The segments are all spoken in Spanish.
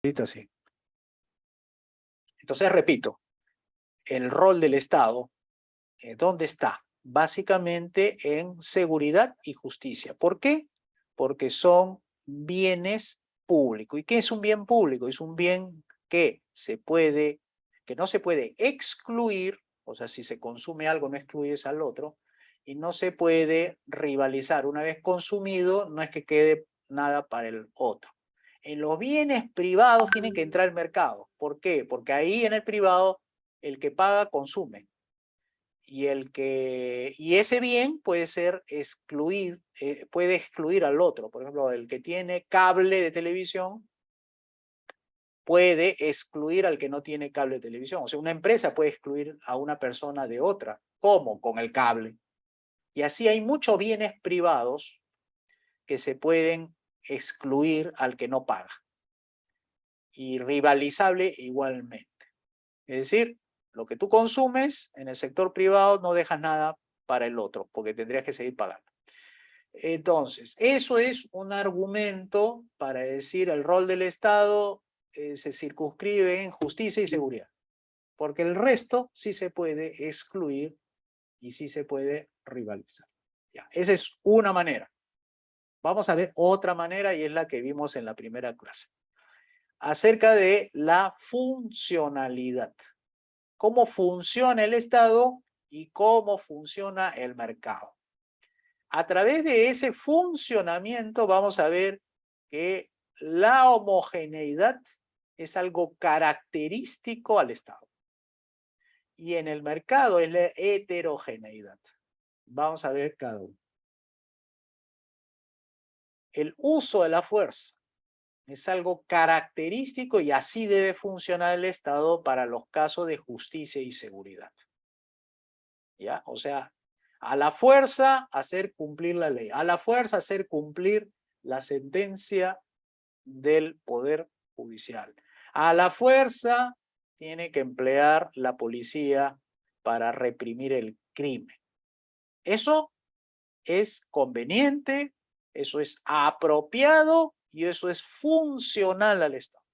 Ahorita sí. Entonces, repito, el rol del Estado, ¿dónde está? Básicamente en seguridad y justicia. ¿Por qué? Porque son bienes públicos. ¿Y qué es un bien público? Es un bien que no se puede excluir, o sea, si se consume algo no excluyes al otro, y no se puede rivalizar. Una vez consumido, no es que quede nada para el otro. En los bienes privados tienen que entrar al mercado. ¿Por qué? Porque ahí en el privado el que paga consume. Y ese bien puede ser puede excluir al otro. Por ejemplo, el que tiene cable de televisión puede excluir al que no tiene cable de televisión. O sea, una empresa puede excluir a una persona de otra. ¿Cómo? Con el cable. Y así hay muchos bienes privados que se pueden excluir al que no paga. Y rivalizable igualmente. Es decir, lo que tú consumes en el sector privado no dejas nada para el otro, porque tendrías que seguir pagando. Entonces, eso es un argumento para decir el rol del Estado se circunscribe en justicia y seguridad, porque el resto sí se puede excluir y sí se puede rivalizar. Ya, esa es una manera. Vamos a ver otra manera y es la que vimos en la primera clase. Acerca de la funcionalidad. Cómo funciona el Estado y cómo funciona el mercado. A través de ese funcionamiento vamos a ver que la homogeneidad es algo característico al Estado. Y en el mercado es la heterogeneidad. Vamos a ver cada uno. El uso de la fuerza es algo característico y así debe funcionar el Estado para los casos de justicia y seguridad. ¿Ya? O sea, a la fuerza hacer cumplir la ley, a la fuerza hacer cumplir la sentencia del Poder Judicial. A la fuerza tiene que emplear la policía para reprimir el crimen. Eso es conveniente, eso es apropiado y eso es funcional al Estado.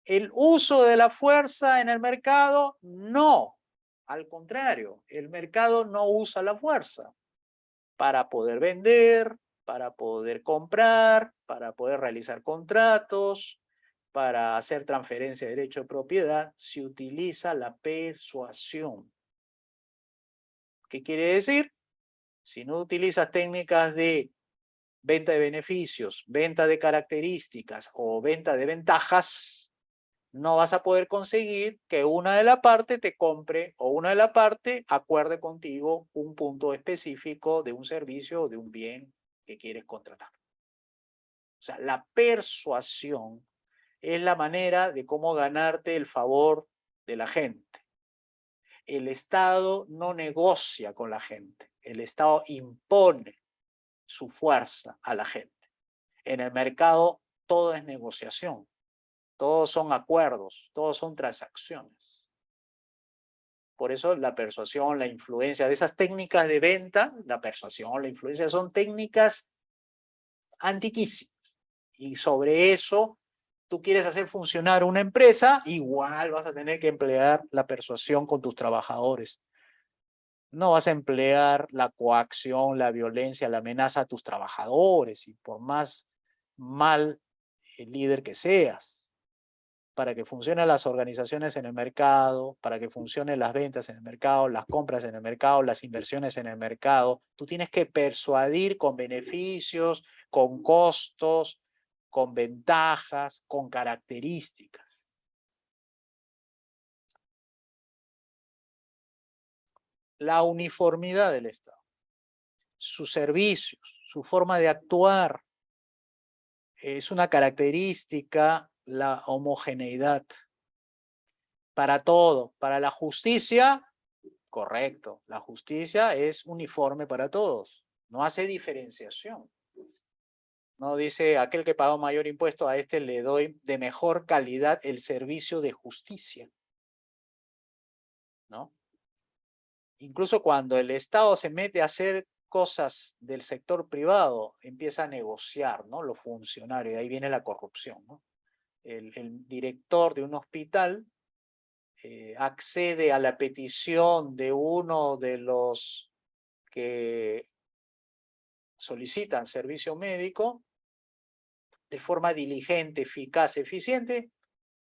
El uso de la fuerza en el mercado, no. Al contrario, el mercado no usa la fuerza para poder vender, para poder comprar, para poder realizar contratos, para hacer transferencia de derecho de propiedad. Se utiliza la persuasión. ¿Qué quiere decir? Si no utilizas técnicas de venta de beneficios, venta de características o venta de ventajas, no vas a poder conseguir que una de la parte te compre o una de la parte acuerde contigo un punto específico de un servicio o de un bien que quieres contratar. O sea, la persuasión es la manera de cómo ganarte el favor de la gente. El Estado no negocia con la gente. El Estado impone su fuerza a la gente. En el mercado todo es negociación. Todos son acuerdos, todos son transacciones. Por eso la persuasión, la influencia de esas técnicas de venta, la persuasión, la influencia, son técnicas antiquísimas. Y sobre eso, tú quieres hacer funcionar una empresa, igual vas a tener que emplear la persuasión con tus trabajadores. No vas a emplear la coacción, la violencia, la amenaza a tus trabajadores, y por más mal el líder que seas. Para que funcionen las organizaciones en el mercado, para que funcionen las ventas en el mercado, las compras en el mercado, las inversiones en el mercado, tú tienes que persuadir con beneficios, con costos, con ventajas, con características. La uniformidad del Estado, sus servicios, su forma de actuar, es una característica, la homogeneidad. Para todo, para la justicia, correcto, la justicia es uniforme para todos, no hace diferenciación. No dice aquel que pagó mayor impuesto, a este le doy de mejor calidad el servicio de justicia, ¿no? Incluso cuando el Estado se mete a hacer cosas del sector privado, empieza a negociar, ¿no? Los funcionarios, de ahí viene la corrupción, ¿no? El director de un hospital accede a la petición de uno de los que solicitan servicio médico de forma diligente, eficaz, eficiente,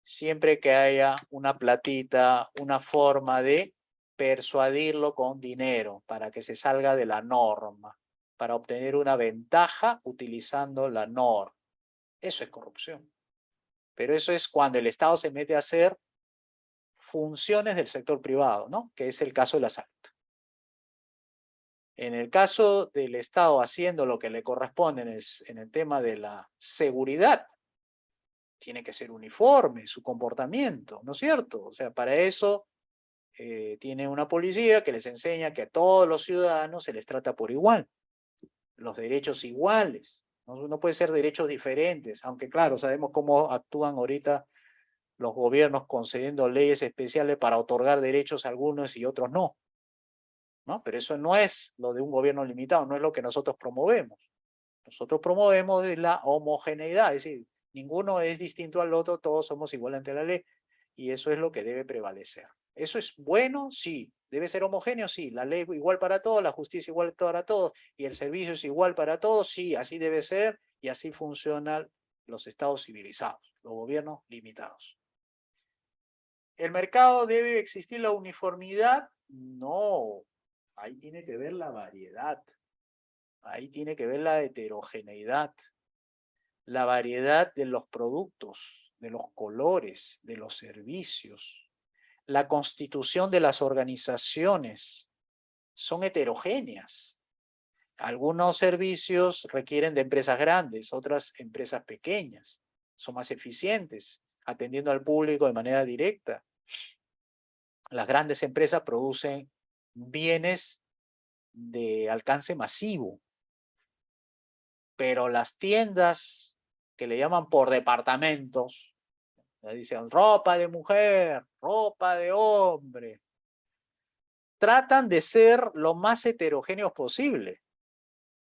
siempre que haya una platita, una forma de persuadirlo con dinero para que se salga de la norma, para obtener una ventaja utilizando la norma. Eso es corrupción. Pero eso es cuando el Estado se mete a hacer funciones del sector privado, ¿no? Que es el caso de la salud. En el caso del Estado haciendo lo que le corresponde en el tema de la seguridad, tiene que ser uniforme su comportamiento, ¿no es cierto? O sea, para eso tiene una policía que les enseña que a todos los ciudadanos se les trata por igual, los derechos iguales, no puede ser derechos diferentes, aunque claro, sabemos cómo actúan ahorita los gobiernos concediendo leyes especiales para otorgar derechos a algunos y otros no, ¿no? Pero eso no es lo de un gobierno limitado, no es lo que nosotros promovemos. Nosotros promovemos la homogeneidad, es decir, ninguno es distinto al otro, todos somos iguales ante la ley, y eso es lo que debe prevalecer. ¿Eso es bueno? Sí. ¿Debe ser homogéneo? Sí. ¿La ley igual para todos, la justicia igual para todos, y el servicio es igual para todos? Sí, así debe ser, y así funcionan los estados civilizados, los gobiernos limitados. ¿El mercado debe existir la uniformidad? No, ahí tiene que ver la variedad. Ahí tiene que ver la heterogeneidad, la variedad de los productos, de los colores, de los servicios. La constitución de las organizaciones son heterogéneas. Algunos servicios requieren de empresas grandes, otras empresas pequeñas. Son más eficientes, atendiendo al público de manera directa. Las grandes empresas producen bienes de alcance masivo, pero las tiendas que le llaman por departamentos, dicen ropa de mujer, ropa de hombre, tratan de ser lo más heterogéneos posible,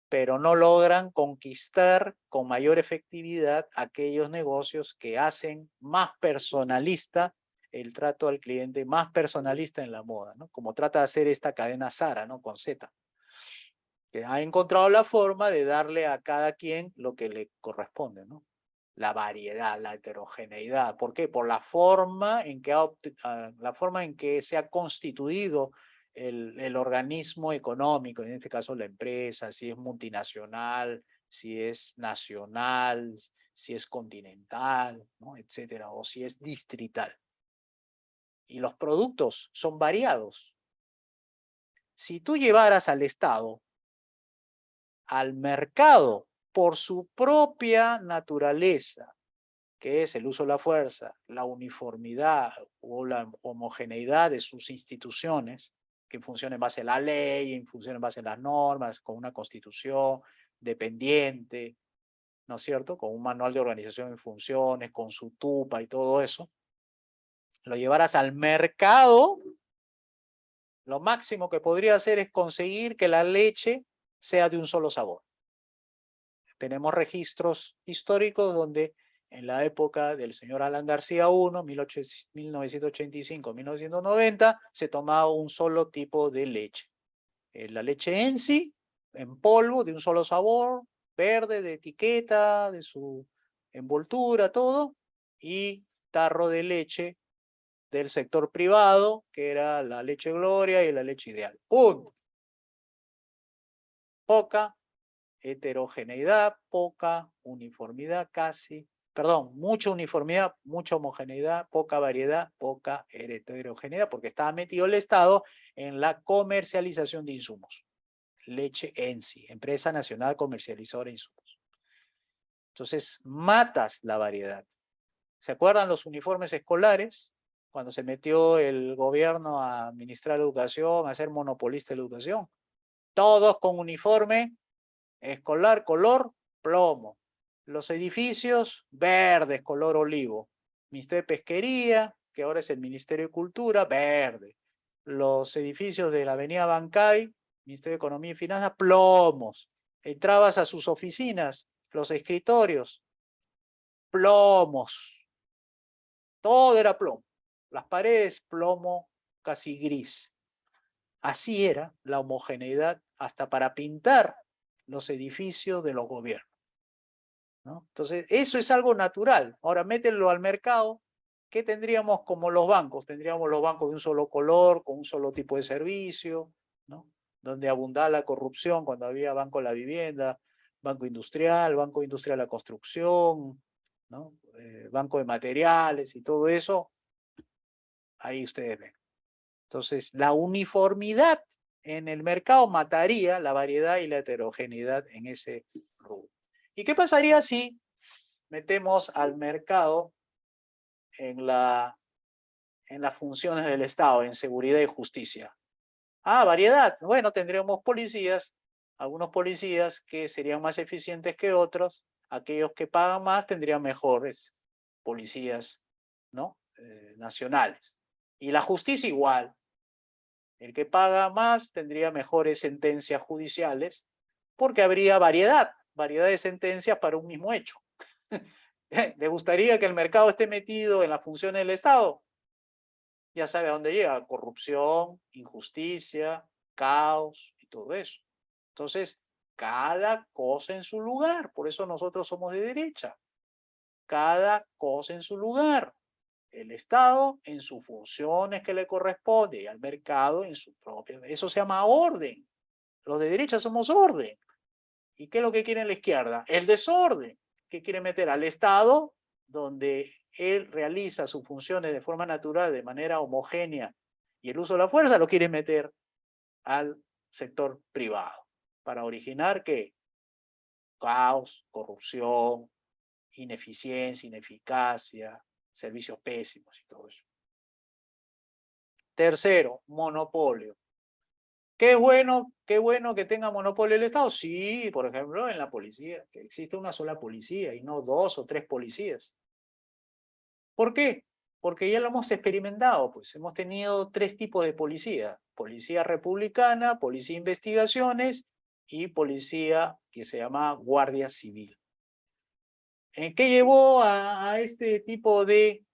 pero no logran conquistar con mayor efectividad aquellos negocios que hacen más personalista el trato al cliente, más personalista en la moda, ¿no? Como trata de hacer esta cadena Zara, ¿no? Con Z, que ha encontrado la forma de darle a cada quien lo que le corresponde, ¿no? La variedad, la heterogeneidad. ¿Por qué? Por la forma en que se ha constituido el organismo económico, en este caso la empresa, si es multinacional, si es nacional, si es continental, ¿no? Etcétera, o si es distrital. Y los productos son variados. Si tú llevaras al Estado al mercado por su propia naturaleza, que es el uso de la fuerza, la uniformidad o la homogeneidad de sus instituciones, que funcionen en base a la ley, en función en base a las normas, con una constitución dependiente, ¿no es cierto? Con un manual de organización en funciones, con su TUPA y todo eso, lo llevaras al mercado, lo máximo que podría hacer es conseguir que la leche sea de un solo sabor. Tenemos registros históricos donde en la época del señor Alan García I, 1985-1990, se tomaba un solo tipo de leche. La leche en sí, en polvo, de un solo sabor, verde, de etiqueta, de su envoltura, todo, y tarro de leche del sector privado, que era la leche Gloria y la leche Ideal. ¡Punto! Poca heterogeneidad, poca uniformidad casi, perdón, mucha uniformidad, mucha homogeneidad, poca variedad, poca heterogeneidad, porque estaba metido el Estado en la comercialización de insumos. Leche ENSI, Empresa Nacional Comercializadora de Insumos. Entonces, matas la variedad. ¿Se acuerdan los uniformes escolares? Cuando se metió el gobierno a administrar la educación, a ser monopolista de la educación. Todos con uniforme escolar color plomo. Los edificios verdes, color olivo. Ministerio de Pesquería, que ahora es el Ministerio de Cultura, verde. Los edificios de la avenida Bancay, Ministerio de Economía y Finanzas, plomos. Entrabas a sus oficinas, los escritorios, plomos. Todo era plomo. Las paredes, plomo casi gris. Así era la homogeneidad hasta para pintar los edificios de los gobiernos, ¿no? Entonces, eso es algo natural. Ahora, mételo al mercado. ¿Qué tendríamos como los bancos? Tendríamos los bancos de un solo color, con un solo tipo de servicio, ¿no? Donde abundaba la corrupción cuando había Banco de la Vivienda, Banco Industrial de la Construcción, ¿no? Banco de Materiales y todo eso. Ahí ustedes ven. Entonces, la uniformidad en el mercado mataría la variedad y la heterogeneidad en ese rubro. ¿Y qué pasaría si metemos al mercado en las funciones del Estado, en seguridad y justicia? Ah, variedad. Bueno, tendríamos policías, algunos policías que serían más eficientes que otros. Aquellos que pagan más tendrían mejores policías, ¿no? Nacionales. Y la justicia igual. El que paga más tendría mejores sentencias judiciales porque habría variedad de sentencias para un mismo hecho. ¿Le gustaría que el mercado esté metido en las funciones del Estado? Ya sabe a dónde llega: corrupción, injusticia, caos y todo eso. Entonces, cada cosa en su lugar. Por eso nosotros somos de derecha. Cada cosa en su lugar. El Estado en sus funciones que le corresponde y al mercado en su propia. Eso se llama orden. Los de derecha somos orden. ¿Y qué es lo que quiere la izquierda? El desorden. ¿Qué quiere meter al Estado donde él realiza sus funciones de forma natural, de manera homogénea, y el uso de la fuerza lo quiere meter al sector privado para originar ¿qué? Caos, corrupción, ineficiencia, ineficacia, servicios pésimos y todo eso. Tercero, monopolio. Qué bueno que tenga monopolio el Estado. Sí, por ejemplo, en la policía, que existe una sola policía y no 2 o 3 policías. ¿Por qué? Porque ya lo hemos experimentado, pues hemos tenido 3 tipos de policía: policía republicana, policía de investigaciones y policía que se llama Guardia Civil. ¿En qué llevó a este tipo de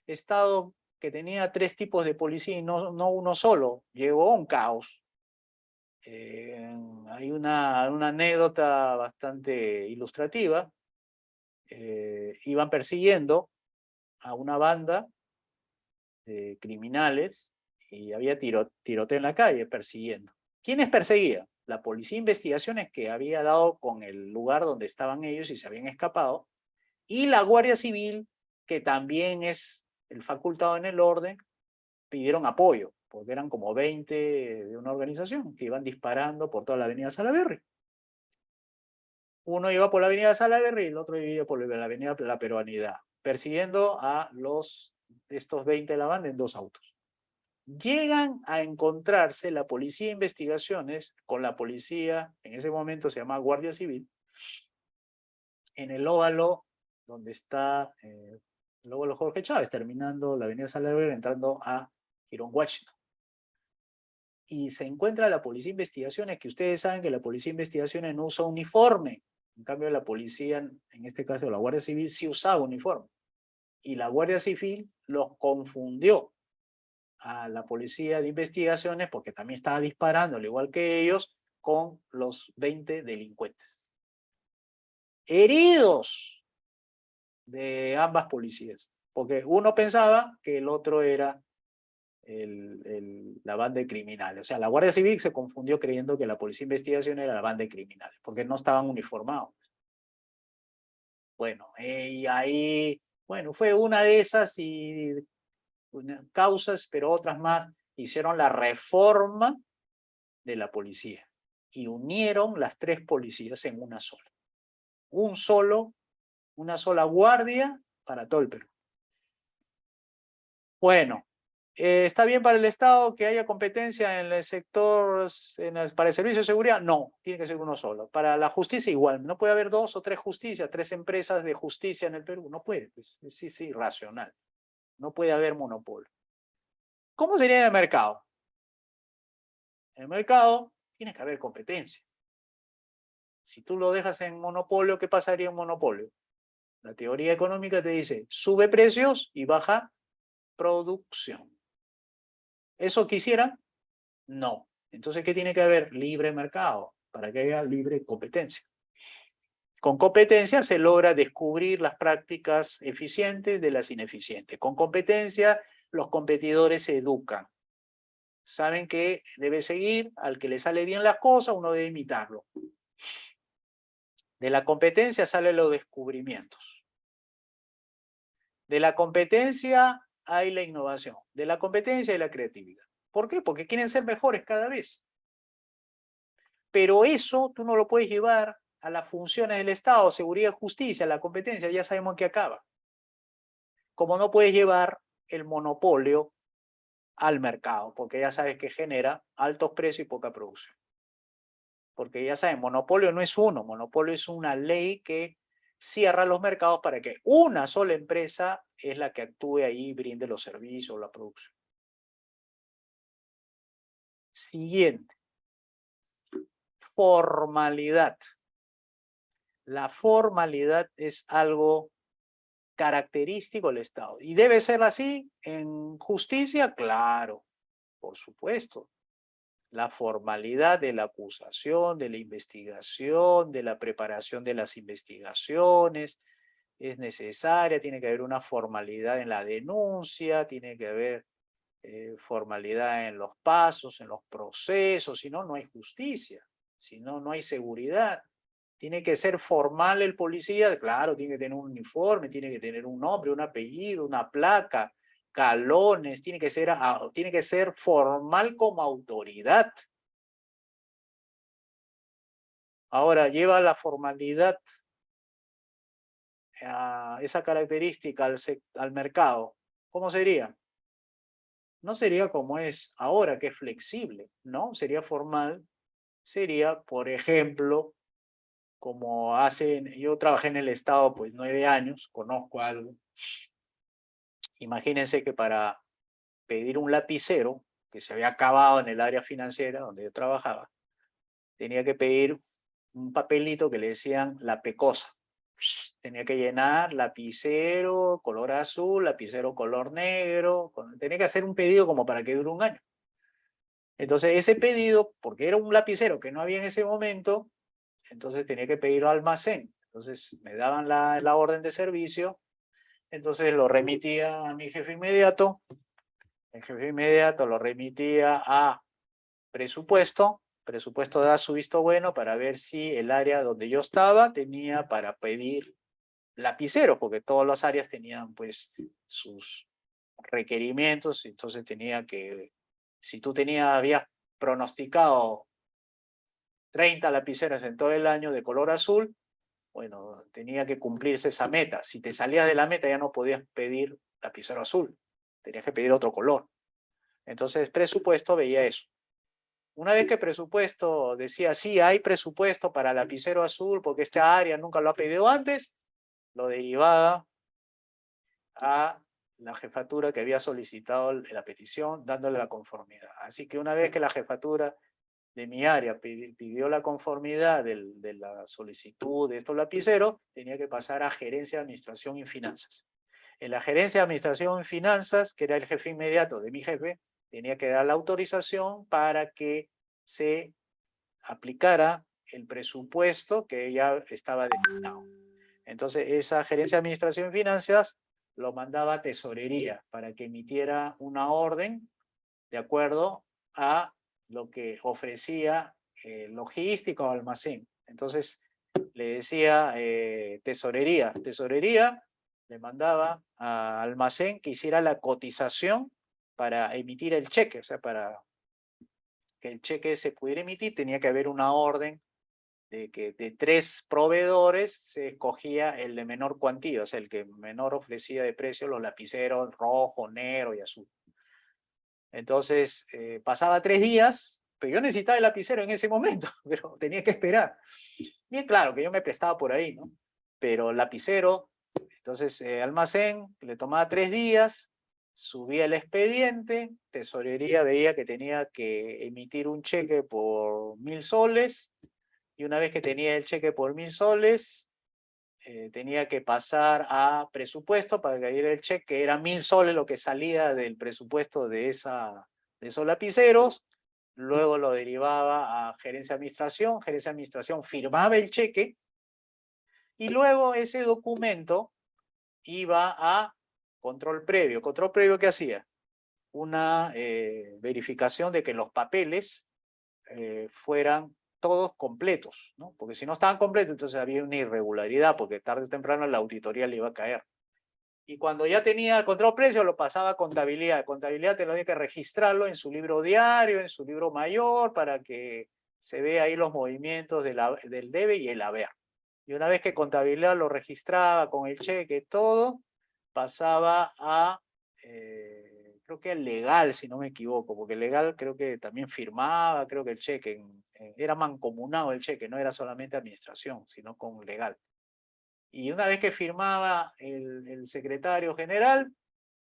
Estado que tenía 3 tipos de policía y no uno solo? Llegó a un caos. Hay una anécdota bastante ilustrativa. Iban persiguiendo a una banda de criminales y había tiroteo en la calle persiguiendo. ¿Quiénes perseguían? La policía de investigaciones, que había dado con el lugar donde estaban ellos y se habían escapado, y la Guardia Civil, que también es el facultado en el orden, pidieron apoyo, porque eran como 20 de una organización que iban disparando por toda la avenida Salaberry. Uno iba por la avenida Salaberry y el otro iba por la avenida La Peruanidad, persiguiendo a estos 20 de la banda en 2 autos. Llegan a encontrarse la policía de investigaciones con la policía, en ese momento se llama Guardia Civil, en el óvalo donde está el óvalo Jorge Chávez, terminando la avenida Salaberry, entrando a Girón Washington. Y se encuentra la policía de investigaciones, que ustedes saben que la policía de investigaciones no usa uniforme. En cambio, la policía, en este caso la Guardia Civil, sí usaba uniforme. Y la Guardia Civil los confundió a la policía de investigaciones, porque también estaba disparando, al igual que ellos, con los 20 delincuentes. Heridos de ambas policías, porque uno pensaba que el otro era la banda de criminales. O sea, la Guardia Civil se confundió creyendo que la policía de investigación era la banda de criminales, porque no estaban uniformados. Bueno, y ahí, bueno, fue una de esas causas, pero otras más hicieron la reforma de la policía y unieron las 3 policías en una sola. Una sola guardia para todo el Perú. Bueno, ¿está bien para el Estado que haya competencia en el sector, para el servicio de seguridad? No, tiene que ser uno solo. Para la justicia igual, no puede haber 2 o 3 justicias, 3 empresas de justicia en el Perú, no puede, pues, es irracional. No puede haber monopolio. ¿Cómo sería en el mercado? En el mercado Tiene que haber competencia. Si tú lo dejas en monopolio, ¿qué pasaría en monopolio? La teoría económica te dice, sube precios y baja producción. ¿Eso quisieran? No. Entonces, ¿qué tiene que haber? Libre mercado, para que haya libre competencia. Con competencia se logra descubrir las prácticas eficientes de las ineficientes. Con competencia, los competidores se educan. Saben que debe seguir, al que le sale bien las cosas, uno debe imitarlo. De la competencia salen los descubrimientos. De la competencia hay la innovación. De la competencia hay la creatividad. ¿Por qué? Porque quieren ser mejores cada vez. Pero eso tú no lo puedes llevar a las funciones del Estado, seguridad, justicia, la competencia, ya sabemos que acaba. Como no puedes llevar el monopolio al mercado, porque ya sabes que genera altos precios y poca producción. Porque ya saben, monopolio no es uno, monopolio es una ley que cierra los mercados para que una sola empresa es la que actúe ahí y brinde los servicios o la producción. Siguiente. Formalidad. La formalidad es algo característico del Estado. ¿Y debe ser así en justicia? Claro, por supuesto. La formalidad de la acusación, de la investigación, de la preparación de las investigaciones es necesaria, tiene que haber una formalidad en la denuncia, tiene que haber formalidad en los pasos, en los procesos, si no, no hay justicia, si no, no hay seguridad. Tiene que ser formal el policía, claro, tiene que tener un uniforme, tiene que tener un nombre, un apellido, una placa, galones, tiene que ser formal como autoridad. Ahora, lleva la formalidad, esa característica al mercado. ¿Cómo sería? No sería como es ahora, que es flexible, ¿no? Sería formal, sería, por ejemplo, como hacen, yo trabajé en el Estado pues 9 años, conozco algo. Imagínense que para pedir un lapicero, que se había acabado en el área financiera donde yo trabajaba, tenía que pedir un papelito que le decían la pecosa. Tenía que llenar lapicero color azul, lapicero color negro, tenía que hacer un pedido como para que dure un año. Entonces ese pedido, porque era un lapicero que no había en ese momento, entonces tenía que pedirlo al almacén. Entonces me daban la orden de servicio, entonces lo remitía a mi jefe inmediato, el jefe inmediato lo remitía a presupuesto da su visto bueno para ver si el área donde yo estaba tenía para pedir lapiceros, porque todas las áreas tenían pues sus requerimientos, entonces tenía que, si tú habías pronosticado 30 lapiceros en todo el año de color azul, bueno, tenía que cumplirse esa meta. Si te salías de la meta ya no podías pedir lapicero azul, tenías que pedir otro color. Entonces presupuesto veía eso. Una vez que presupuesto decía, sí, hay presupuesto para lapicero azul porque esta área nunca lo ha pedido antes, lo derivaba a la jefatura que había solicitado la petición, dándole la conformidad. Así que una vez que la jefatura de mi área pidió la conformidad de la solicitud de estos lapiceros, tenía que pasar a gerencia de administración y finanzas. En la gerencia de administración y finanzas, que era el jefe inmediato de mi jefe, tenía que dar la autorización para que se aplicara el presupuesto que ya estaba destinado. Entonces, esa gerencia de administración y finanzas lo mandaba a tesorería para que emitiera una orden de acuerdo a lo que ofrecía logística o almacén. Entonces, le decía tesorería le mandaba a almacén que hiciera la cotización para emitir el cheque, o sea, para que el cheque se pudiera emitir tenía que haber una orden de que de 3 proveedores se escogía el de menor cuantía, o sea, el que menor ofrecía de precio los lapiceros rojo, negro y azul. Entonces, pasaba 3 días, pero yo necesitaba el lapicero en ese momento, pero tenía que esperar. Bien, claro que yo me prestaba por ahí, ¿no? Pero lapicero, entonces almacén, le tomaba 3 días, subía el expediente, tesorería veía que tenía que emitir un cheque por 1000 soles, y una vez que tenía el cheque por 1000 soles, tenía que pasar a presupuesto para que diera el cheque, que era 1000 soles lo que salía del presupuesto de esos lapiceros. Luego lo derivaba a gerencia de administración firmaba el cheque, y luego ese documento iba a control previo. ¿Control previo qué hacía? Una verificación de que los papeles fueran todos completos, ¿no? Porque si no estaban completos, entonces había una irregularidad, porque tarde o temprano la auditoría le iba a caer. Y cuando ya tenía el control precio, lo pasaba a contabilidad. Contabilidad te lo tiene que registrarlo en su libro diario, en su libro mayor, para que se vea ahí los movimientos del debe y el haber. Y una vez que contabilidad lo registraba con el cheque, todo, pasaba a, creo que legal, si no me equivoco, porque legal creo que también firmaba, creo que el cheque, era mancomunado el cheque, no era solamente administración, sino con legal. Y una vez que firmaba el secretario general,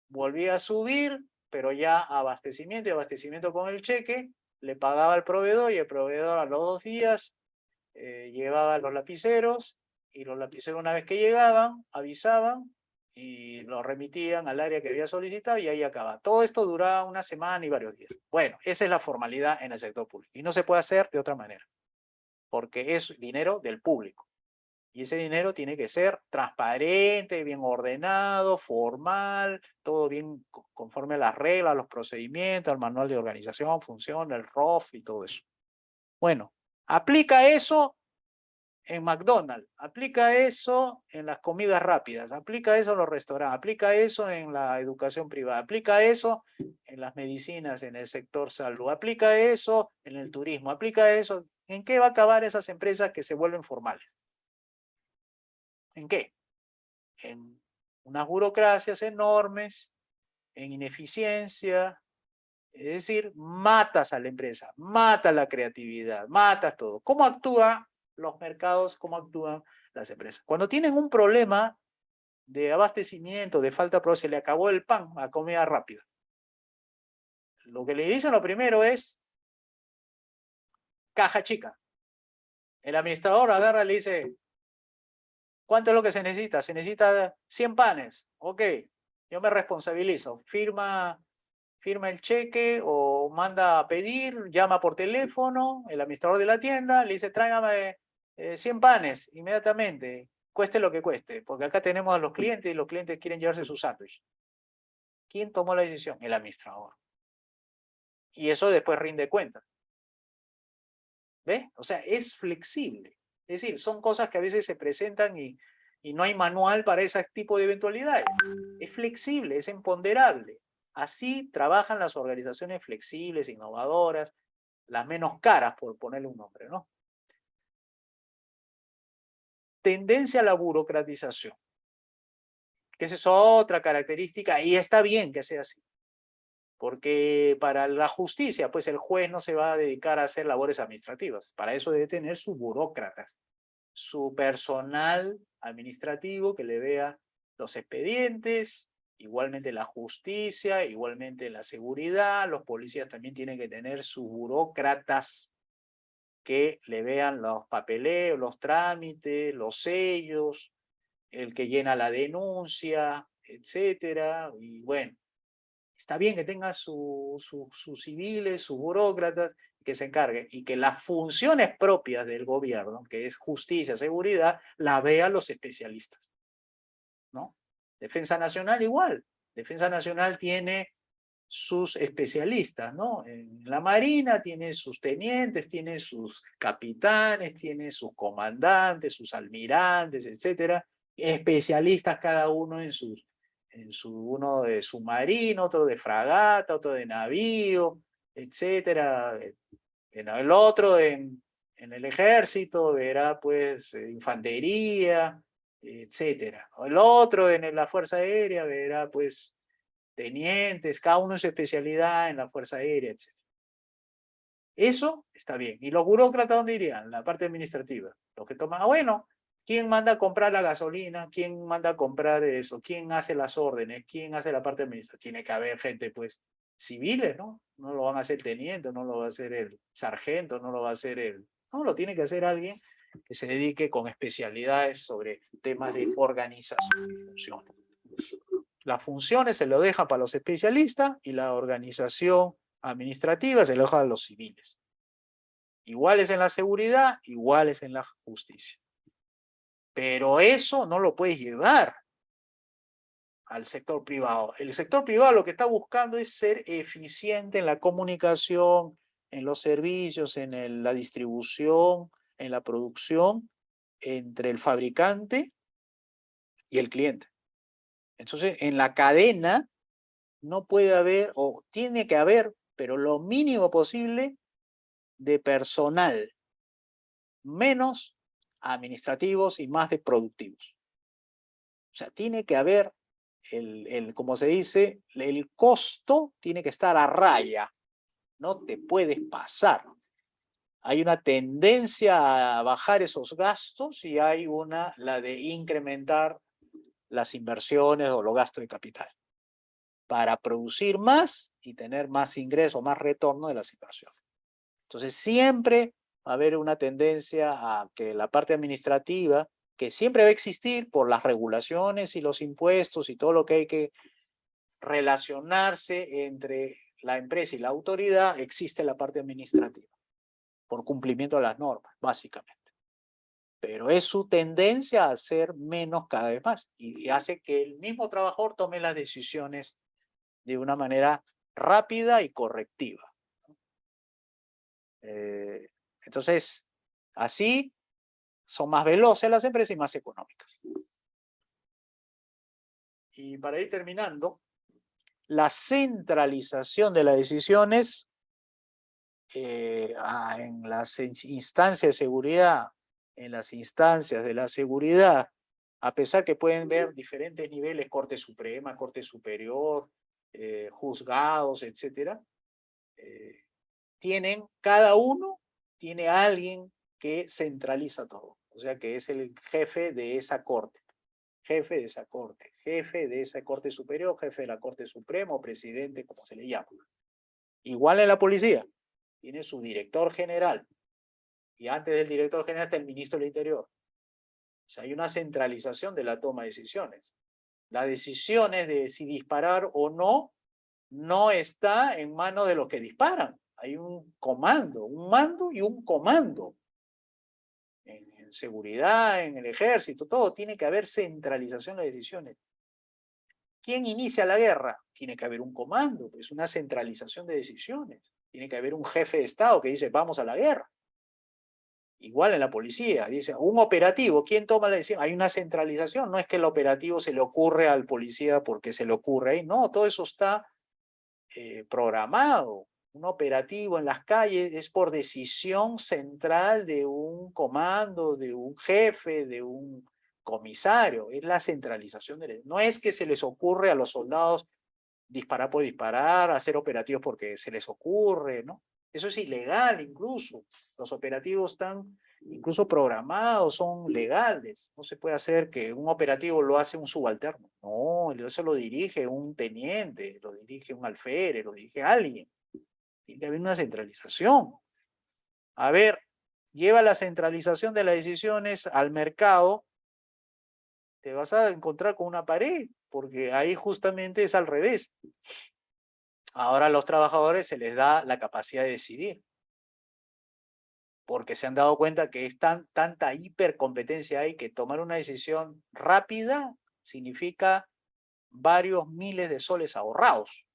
volvía a subir, pero ya abastecimiento y abastecimiento con el cheque, le pagaba al proveedor, y el proveedor a los 2 días llevaba los lapiceros, y los lapiceros una vez que llegaban, avisaban y los remitían al área que había solicitado, y ahí acaba. Todo esto duraba una semana y varios días. Bueno, esa es la formalidad en el sector público y no se puede hacer de otra manera, porque es dinero del público. Y ese dinero tiene que ser transparente, bien ordenado, formal, todo bien conforme a las reglas, los procedimientos, al manual de organización, función, el ROF y todo eso. Bueno, aplica eso en McDonald's, aplica eso en las comidas rápidas, aplica eso en los restaurantes, aplica eso en la educación privada, aplica eso en las medicinas, en el sector salud, aplica eso en el turismo, aplica eso. ¿En qué va a acabar esas empresas que se vuelven formales? ¿En qué? En unas burocracias enormes, en ineficiencia, es decir, matas a la empresa, matas la creatividad, matas todo. ¿Cómo actúan los mercados? ¿Cómo actúan las empresas? Cuando tienen un problema de abastecimiento, de falta de producto, se le acabó el pan a comida rápida. Lo que le dicen lo primero es caja chica. El administrador agarra y le dice, ¿cuánto es lo que se necesita? Se necesita 100 panes. Ok, yo me responsabilizo. Firma el cheque o manda a pedir, llama por teléfono, el administrador de la tienda le dice, tráigame 100 panes inmediatamente, cueste lo que cueste, porque acá tenemos a los clientes y los clientes quieren llevarse su sándwich. ¿Quién tomó la decisión? El administrador. Y eso después rinde cuentas. ¿Ves? O sea, es flexible. Es decir, son cosas que a veces se presentan y no hay manual para ese tipo de eventualidades. Es flexible, es empoderable. Así trabajan las organizaciones flexibles, innovadoras, las menos caras, por ponerle un nombre, ¿no? Tendencia a la burocratización, que esa es otra característica, y está bien que sea así. Porque para la justicia, pues el juez no se va a dedicar a hacer labores administrativas. Para eso debe tener sus burócratas, su personal administrativo que le vea los expedientes, igualmente la justicia, igualmente la seguridad. Los policías también tienen que tener sus burócratas que le vean los papeleos, los trámites, los sellos, el que llena la denuncia, etcétera. Y bueno, está bien que tenga sus civiles, sus burócratas, que se encarguen, y que las funciones propias del gobierno, que es justicia, seguridad, la vean los especialistas, ¿no? Defensa Nacional igual. Defensa Nacional tiene sus especialistas, ¿no? En la Marina tiene sus tenientes, tiene sus capitanes, tiene sus comandantes, sus almirantes, etcétera, especialistas cada uno uno de submarino, otro de fragata, otro de navío, etcétera. El otro en el ejército verá pues infantería, etcétera. El otro en la Fuerza Aérea verá pues tenientes, cada uno en su especialidad en la Fuerza Aérea, etc. Eso está bien. ¿Y los burócratas dónde irían? La parte administrativa. Los que toman, bueno, ¿Quién manda a comprar la gasolina? ¿Quién manda a comprar eso? ¿Quién hace las órdenes? ¿Quién hace la parte administrativa? Tiene que haber gente, pues, civiles, ¿no? No lo van a hacer el teniente, no lo va a hacer el sargento, no lo va a hacer el... No, lo tiene que hacer alguien que se dedique con especialidades sobre temas de organización y funciones. Las funciones se lo dejan para los especialistas y la organización administrativa se lo deja a los civiles. Iguales en la seguridad, iguales en la justicia. Pero eso no lo puedes llevar al sector privado. El sector privado lo que está buscando es ser eficiente en la comunicación, en los servicios, en la distribución, en la producción entre el fabricante y el cliente. Entonces, en la cadena no puede haber, o tiene que haber, pero lo mínimo posible de personal, menos administrativos y más de productivos. O sea, tiene que haber, como se dice, el costo tiene que estar a raya. No te puedes pasar. Hay una tendencia a bajar esos gastos y hay la de incrementar las inversiones o los gastos de capital para producir más y tener más ingresos, más retorno de las inversiones. Entonces siempre va a haber una tendencia a que la parte administrativa, que siempre va a existir por las regulaciones y los impuestos y todo lo que hay que relacionarse entre la empresa y la autoridad, existe la parte administrativa, por cumplimiento de las normas, básicamente. Pero es su tendencia a ser menos cada vez más y hace que el mismo trabajador tome las decisiones de una manera rápida y correctiva. Entonces, así son más veloces las empresas y más económicas. Y para ir terminando, la centralización de las decisiones en las instancias de seguridad, en las instancias de la seguridad, a pesar que pueden ver diferentes niveles, Corte Suprema, Corte Superior, juzgados, etcétera, cada uno tiene a alguien que centraliza todo, o sea que es el jefe de esa corte, jefe de esa corte, jefe de esa corte superior, jefe de la Corte Suprema o presidente, como se le llama. Igual en la policía, tiene su director general, y antes del director general está el ministro del Interior. O sea, hay una centralización de la toma de decisiones. Las decisiones de si disparar o no, no está en manos de los que disparan. Hay un comando, un mando y un comando. En seguridad, en el ejército, todo tiene que haber centralización de decisiones. ¿Quién inicia la guerra? Tiene que haber un comando, es una centralización de decisiones. Tiene que haber un jefe de Estado que dice, vamos a la guerra. Igual en la policía, dice, un operativo, ¿quién toma la decisión? Hay una centralización, no es que el operativo se le ocurre al policía porque se le ocurre ahí, no, todo eso está programado. Un operativo en las calles es por decisión central de un comando, de un jefe, de un comisario, es la centralización. No es que se les ocurre a los soldados disparar por disparar, hacer operativos porque se les ocurre, ¿no? Eso es ilegal incluso. Los operativos están incluso programados, son legales. No se puede hacer que un operativo lo hace un subalterno. No, eso lo dirige un teniente, lo dirige un alférez, lo dirige alguien. Tiene que haber una centralización. A ver, lleva la centralización de las decisiones al mercado, te vas a encontrar con una pared, porque ahí justamente es al revés. Ahora a los trabajadores se les da la capacidad de decidir, porque se han dado cuenta que es tanta hipercompetencia hay que tomar una decisión rápida significa varios miles de soles ahorrados.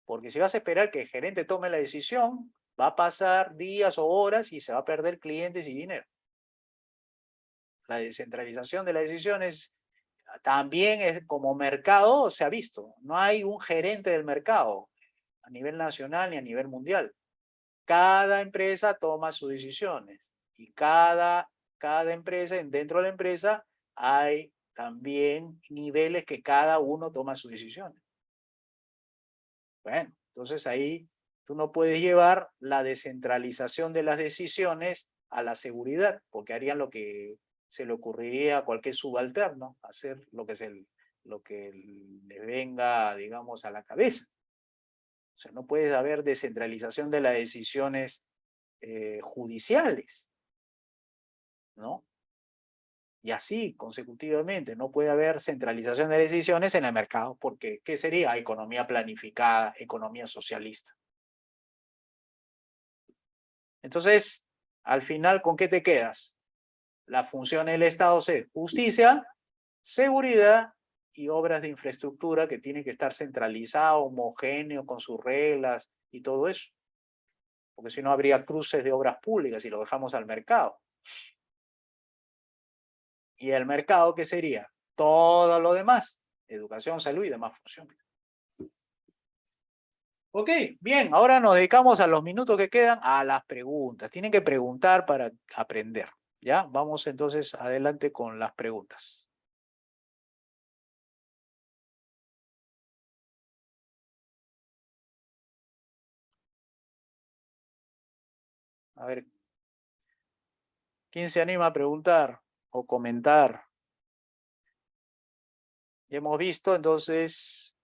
Porque si vas a esperar que el gerente tome la decisión, va a pasar días o horas y se va a perder clientes y dinero. La descentralización de las decisiones también es como mercado, se ha visto. No hay un gerente del mercado a nivel nacional ni a nivel mundial. Cada empresa toma sus decisiones y cada empresa, dentro de la empresa hay también niveles que cada uno toma sus decisiones. Bueno, entonces ahí tú no puedes llevar la descentralización de las decisiones a la seguridad, porque harían lo que se le ocurriría a cualquier subalterno hacer lo que le venga, digamos, a la cabeza. O sea, no puede haber descentralización de las decisiones judiciales, ¿no? Y así, consecutivamente, no puede haber centralización de decisiones en el mercado, porque ¿qué sería? Economía planificada, economía socialista. Entonces, al final, ¿con qué te quedas? La función del Estado es justicia, seguridad y obras de infraestructura que tienen que estar centralizado, homogéneo, con sus reglas y todo eso. Porque si no habría cruces de obras públicas y lo dejamos al mercado. ¿Y el mercado qué sería? Todo lo demás, educación, salud y demás funciones. Ok, bien, ahora nos dedicamos a los minutos que quedan a las preguntas. Tienen que preguntar para aprender, ¿ya? Vamos entonces adelante con las preguntas. A ver, ¿quién se anima a preguntar o comentar? Ya hemos visto entonces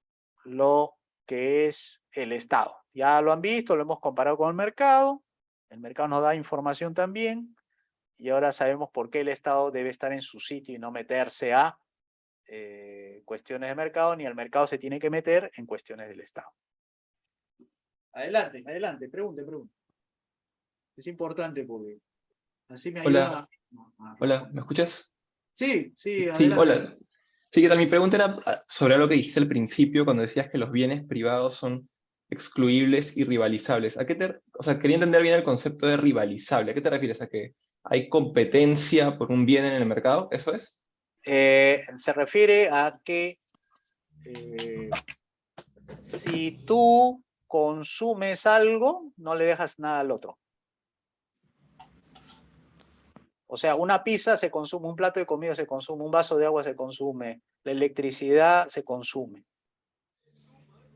lo que es el Estado. Ya lo han visto, lo hemos comparado con el mercado nos da información también, y ahora sabemos por qué el Estado debe estar en su sitio y no meterse a cuestiones de mercado, ni el mercado se tiene que meter en cuestiones del Estado. Adelante, adelante, pregunte. Es importante porque así me ayuda Hola, a hola, responder. ¿me escuchas? Sí, Sí, adelante. hola. Sí, ¿qué tal? Mi pregunta era sobre algo que dijiste al principio cuando decías que los bienes privados son excluibles y rivalizables. O sea, quería entender bien el concepto de rivalizable. ¿A qué te refieres? ¿A que hay competencia por un bien en el mercado? ¿Eso es? Se refiere a que si tú consumes algo, no le dejas nada al otro. O sea, una pizza se consume, un plato de comida se consume, un vaso de agua se consume, la electricidad se consume.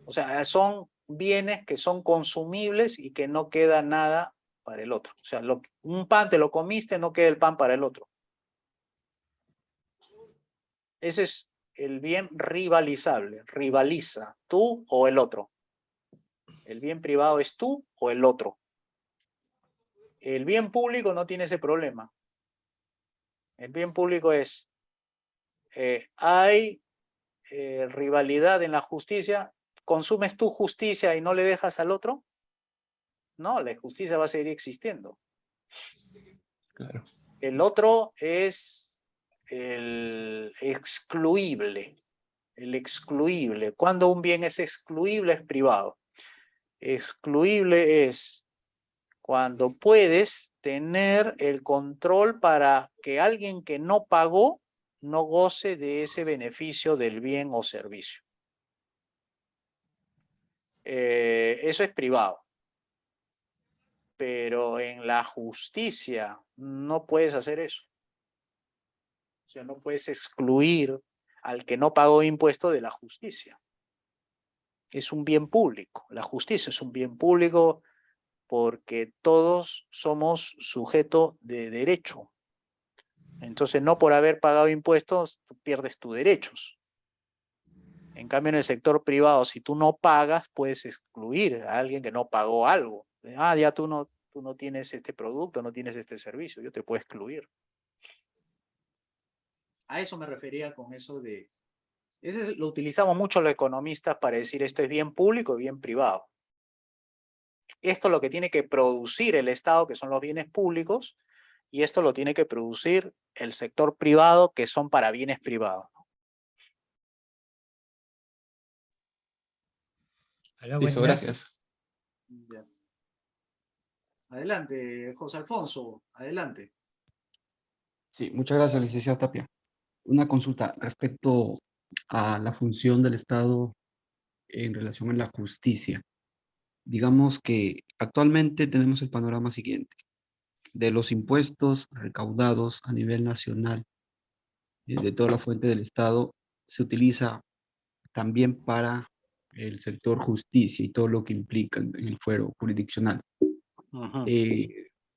O sea, son bienes que son consumibles y que no queda nada para el otro. O sea, un pan te lo comiste, no queda el pan para el otro. Ese es el bien rivalizable. Rivaliza tú o el otro. El bien privado es tú o el otro. El bien público no tiene ese problema. El bien público es, hay rivalidad en la justicia, ¿consumes tu justicia y no le dejas al otro? No, la justicia va a seguir existiendo. Claro. El otro es el excluible. El excluible. Cuando un bien es excluible es privado. Excluible es cuando puedes tener el control para que alguien que no pagó no goce de ese beneficio del bien o servicio. Eso es privado. Pero en la justicia no puedes hacer eso. O sea, no puedes excluir al que no pagó impuesto de la justicia. Es un bien público. La justicia es un bien público porque todos somos sujetos de derecho. Entonces, no por haber pagado impuestos, tú pierdes tus derechos. En cambio, en el sector privado, si tú no pagas, puedes excluir a alguien que no pagó algo. Ya tú no tienes este producto, no tienes este servicio, yo te puedo excluir. A eso me refería con eso de... Ese lo utilizamos mucho los economistas para decir esto es bien público y bien privado. Esto es lo que tiene que producir el Estado, que son los bienes públicos, y esto lo tiene que producir el sector privado, que son para bienes privados. Hola, buen Listo, día. gracias. Ya. Adelante, José Alfonso, adelante. Sí, muchas gracias, licenciado Tapia. Una consulta respecto a la función del Estado en relación a la justicia. Digamos que actualmente tenemos el panorama siguiente. De los impuestos recaudados a nivel nacional, de toda la fuente del Estado, se utiliza también para el sector justicia y todo lo que implica en el fuero jurisdiccional. Ujú.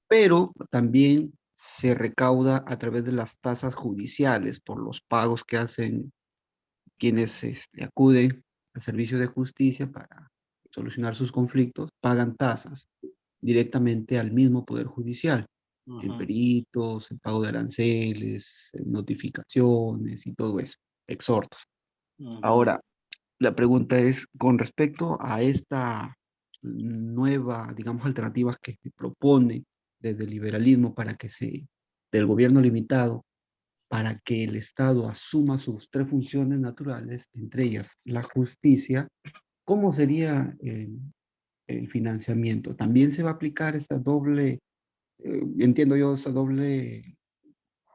Pero también se recauda a través de las tasas judiciales por los pagos que hacen quienes acuden al servicio de justicia para solucionar sus conflictos, pagan tasas directamente al mismo Poder Judicial, en Ujú, peritos, en pago de aranceles, en notificaciones y todo eso, exhortos. ujú. Ahora, la pregunta es, con respecto a esta nueva, digamos, alternativas que se propone desde el liberalismo del gobierno limitado, para que el Estado asuma sus tres funciones naturales, entre ellas la justicia, ¿cómo sería el financiamiento? ¿También se va a aplicar esta doble, entiendo yo, esa doble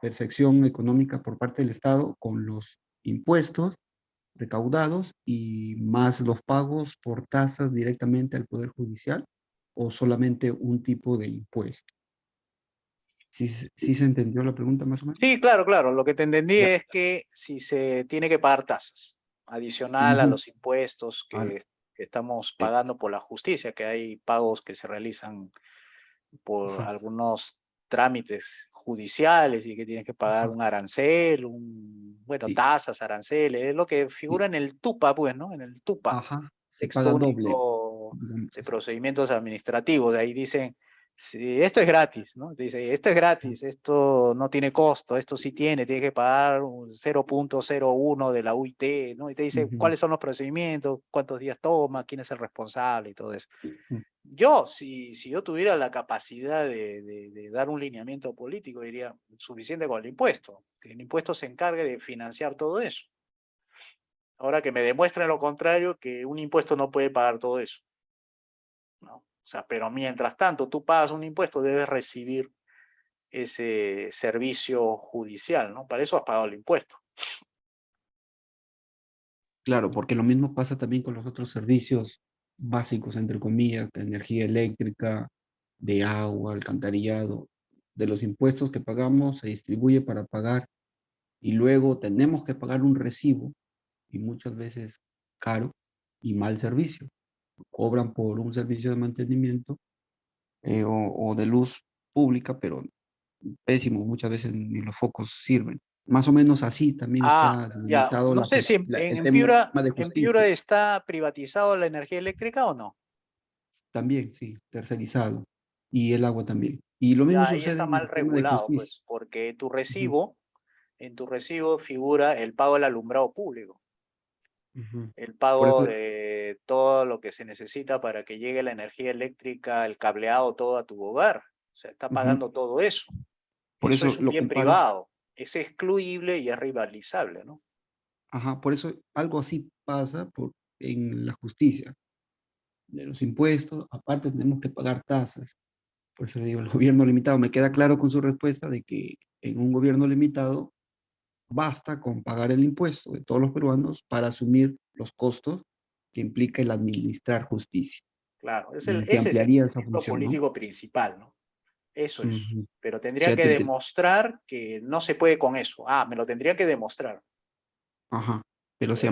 percepción económica por parte del Estado con los impuestos recaudados y más los pagos por tasas directamente al Poder Judicial o solamente un tipo de impuesto? ¿Sí se entendió la pregunta más o menos? Sí, claro, claro. Lo que te entendí Ya. es que si se tiene que pagar tasas, adicional a Ujú. los impuestos Vale. que estamos Eh, pagando por la justicia, que hay pagos que se realizan por ajá, algunos trámites judiciales y que tienes que pagar ajá, un arancel, bueno, sí, tasas, aranceles, es lo que sí, figura en el TUPA, pues, ¿no? En el TUPA, ajá, se texto paga doble, único digamos de así. procedimientos administrativos. De ahí dicen, si esto es gratis, ¿no? Te dice, esto es Ah, gratis, esto no tiene costo, esto sí tiene, tienes que pagar un 0,01 de la UIT, ¿no? Y te dice ujú, cuáles son los procedimientos, cuántos días toma, quién es el responsable y todo eso. ujú. Yo, si yo tuviera la capacidad de dar un lineamiento político, diría suficiente con el impuesto, que el impuesto se encargue de financiar todo eso. Ahora que me demuestren lo contrario, que un impuesto no puede pagar todo eso, ¿no? O sea, pero mientras tanto tú pagas un impuesto, debes recibir ese servicio judicial, ¿no? Para eso has pagado el impuesto. Claro, porque lo mismo pasa también con los otros servicios básicos, entre comillas, de energía eléctrica, de agua, alcantarillado, de los impuestos que pagamos se distribuye para pagar y luego tenemos que pagar un recibo y muchas veces caro y mal servicio. Cobran por un servicio de mantenimiento o de luz pública, pero pésimo, muchas veces ni los focos sirven. Más o menos así también Ah, está ya, delimitado no sé si el tema de En Piura justicia. está privatizado la energía eléctrica o no. También, sí, tercerizado. Y el agua también. Y lo mismo Ya, ahí sucede está en mal el tema de regulado, justicia. pues, porque Ujú, en tu recibo figura el pago del alumbrado público, ujú. el Por pago eso, de todo lo que se necesita para que llegue la energía eléctrica, el cableado, todo a tu hogar. O sea, está ujú, pagando todo eso. por Eso eso es un lo bien comparo, privado, es excluible y es rivalizable, ¿no? ajá, por eso algo así pasa en la justicia. De los impuestos, aparte tenemos que pagar tasas. Por eso le digo, el gobierno limitado, me queda claro con su respuesta de que en un gobierno limitado basta con pagar el impuesto de todos los peruanos para asumir los costos que implica el administrar justicia. Claro, Y se ese es el ampliaría esa proyecto función, ¿no? político principal, ¿no? Eso es. Ujú. O Pero tendrían sea, que demostrar que no se puede con eso. Ah, me lo tendría que demostrar. ajá, pero Pero